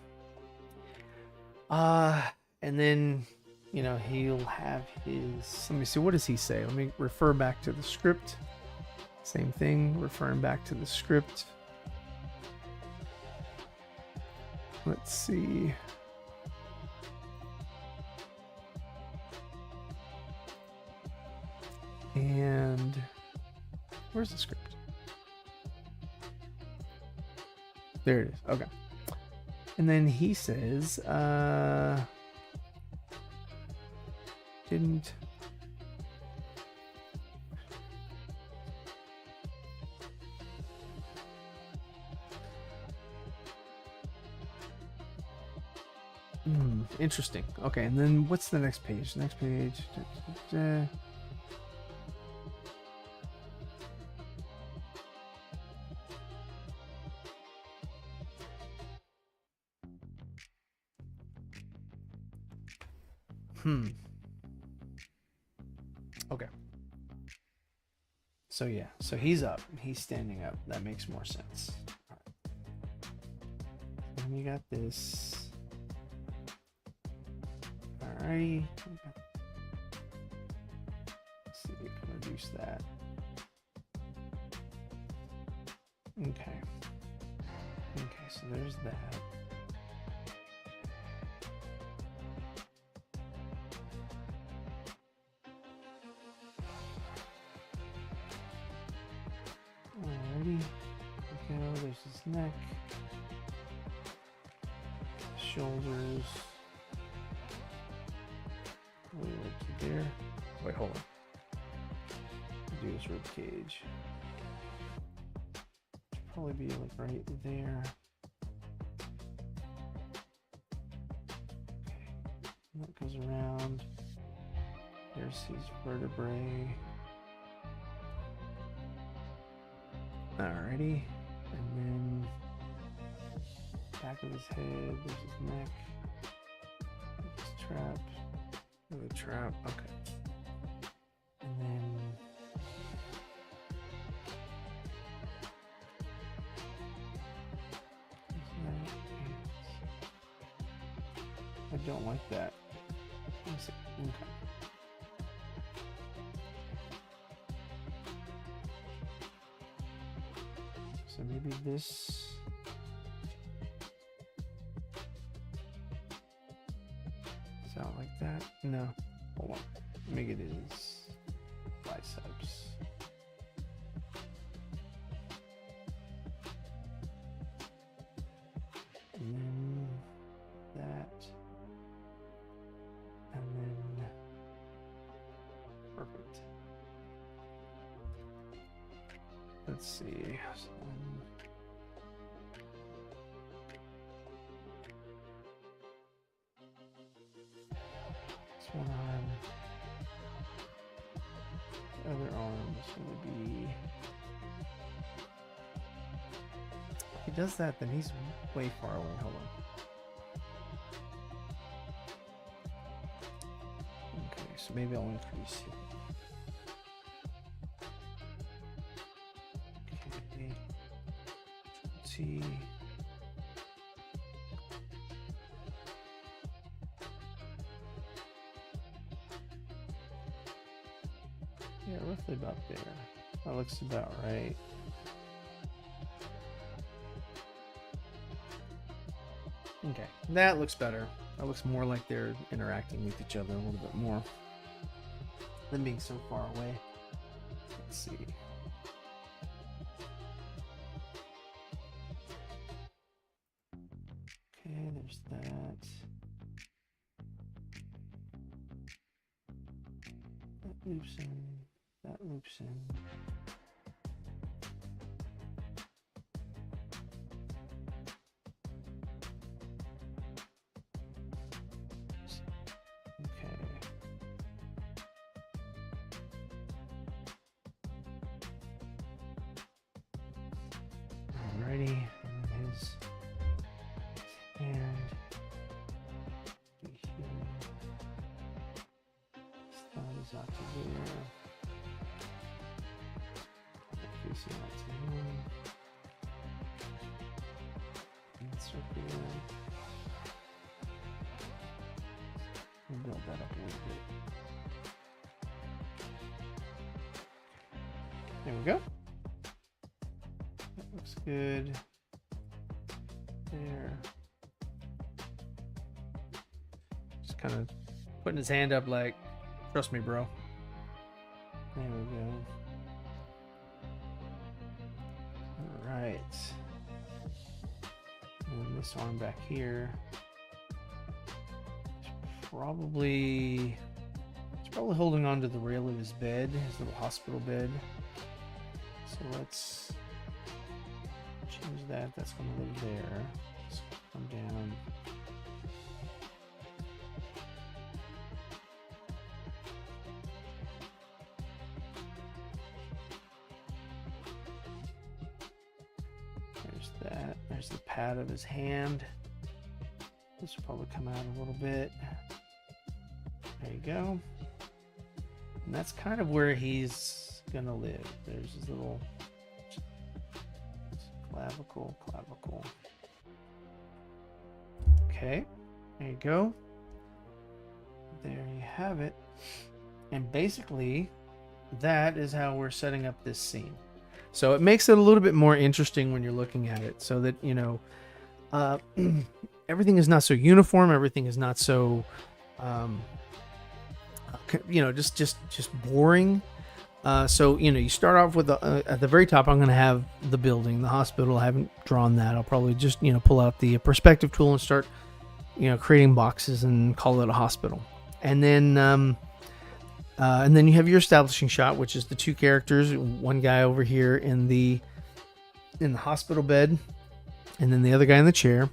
And then, you know, he'll have his, let me see, what does he say? Let me refer back to the script. Same thing, referring back to the script. Let's see. And where's the script? There it is. Okay. And then he says, didn't. Interesting. Okay. And then what's the next page? Next page. Okay. So yeah, so he's up. He's standing up. That makes more sense. All right. And we got this. Alrighty. Let's see if we can reduce that. Okay. Okay, so there's that. Alrighty. Okay, there's his neck. Shoulders. Way right to there. Wait, hold on. Do his rib cage. Should probably be like right there. Okay. And that goes around. There's his vertebrae. Alrighty. And then back of his head, there's his neck. His trap. Another trap. Okay. And then don't like that. Let me see. Okay. So maybe this. Sound like that? No. Hold on. Make it his biceps. And then that. And then perfect. Let's see. One arm. The other arm is going to be. If he does that, then he's way far away. Hold on. Okay, so maybe I'll increase it. Okay. Let's see. Yeah, roughly about there. That looks about right. Okay, that looks better. That looks more like they're interacting with each other a little bit more than being so far away. Let's see. Okay, there's that. That loops in. That loops in. Okay. Alrighty. And his hand. His thumb is out to there. Facing out to him. And circle. And build that up a little bit. There we go. That looks good. There. Just kind of putting his hand up like, trust me, bro. There we go. Right. And this arm back here is probably holding on to the rail of his bed, his little hospital bed. So let's change that. That's going to live there. Let's come down. That. There's the pad of his hand. This will probably come out a little bit. There you go. And that's kind of where he's gonna live. There's his little clavicle. Okay, there you go. There you have it. And basically, that is how we're setting up this scene. So it makes it a little bit more interesting when you're looking at it, so that, you know, everything is not so uniform. Everything is not so, you know, just boring. So, you know, you start off with at the very top, I'm going to have the building, the hospital. I haven't drawn that. I'll probably just, you know, pull out the perspective tool and start, you know, creating boxes and call it a hospital. And then you have your establishing shot, which is the two characters, one guy over here in the hospital bed, and then the other guy in the chair.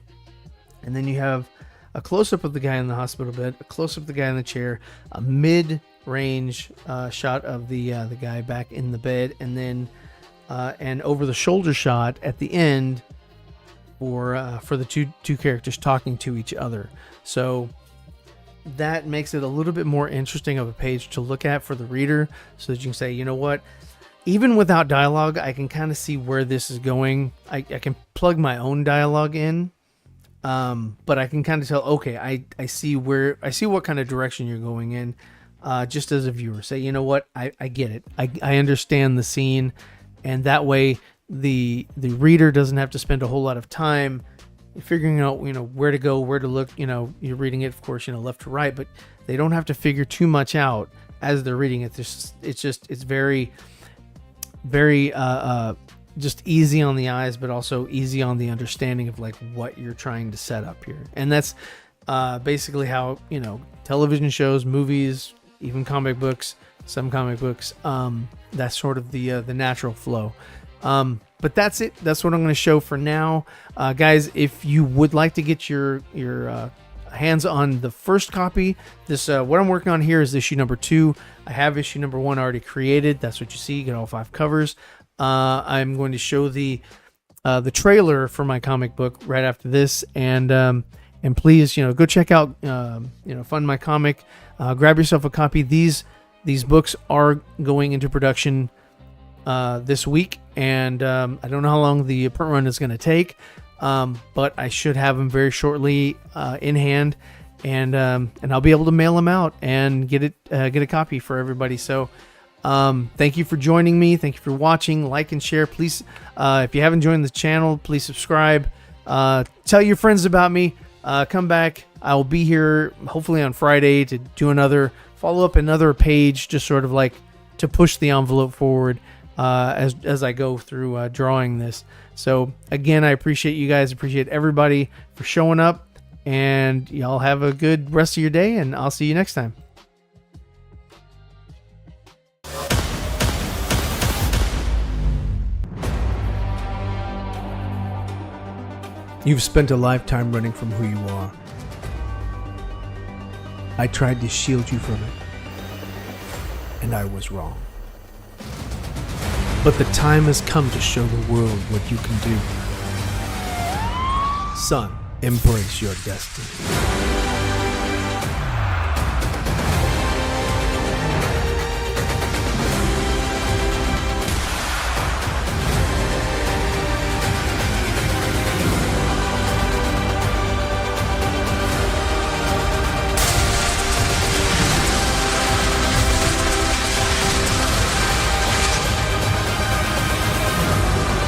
And then you have a close-up of the guy in the hospital bed, a close-up of the guy in the chair, a mid-range shot of the guy back in the bed, and then an over-the-shoulder shot at the end for the two characters talking to each other. So that makes it a little bit more interesting of a page to look at for the reader, so that you can say, you know what, even without dialogue, I can kind of see where this is going. I can plug my own dialogue in But I can kind of tell, okay, I see what kind of direction you're going in, just as a viewer. Say, you know what, I get it. I understand the scene, and that way the reader doesn't have to spend a whole lot of time figuring out, where to go, where to look. You're reading it, of course, left to right, but they don't have to figure too much out as they're reading it. It's very, very, just easy on the eyes, but also easy on the understanding of like what you're trying to set up here. And that's basically how, television shows, movies, even comic books, some comic books, that's sort of the natural flow. But that's it. That's what I'm going to show for now. Guys, if you would like to get your hands on the first copy, this what I'm working on here is issue number 2. I have issue number 1 already created. That's what you see. You get all 5 covers. I'm going to show the trailer for my comic book right after this, and please, go check out, Fund My Comic. Grab yourself a copy. These books are going into production this week, and I don't know how long the print run is going to take, but I should have them very shortly in hand, and I'll be able to mail them out and get a copy for everybody. So. Thank you for joining me. Thank you for watching. Like and share. Please, if you haven't joined the channel, please subscribe. Tell your friends about me. Come back. I will be here hopefully on Friday to do follow up another page, just sort of like to push the envelope forward as I go through drawing this. So again, I appreciate you guys. Appreciate everybody for showing up, and y'all have a good rest of your day, and I'll see you next time. You've spent a lifetime running from who you are. I tried to shield you from it, and I was wrong. But the time has come to show the world what you can do. Son, embrace your destiny.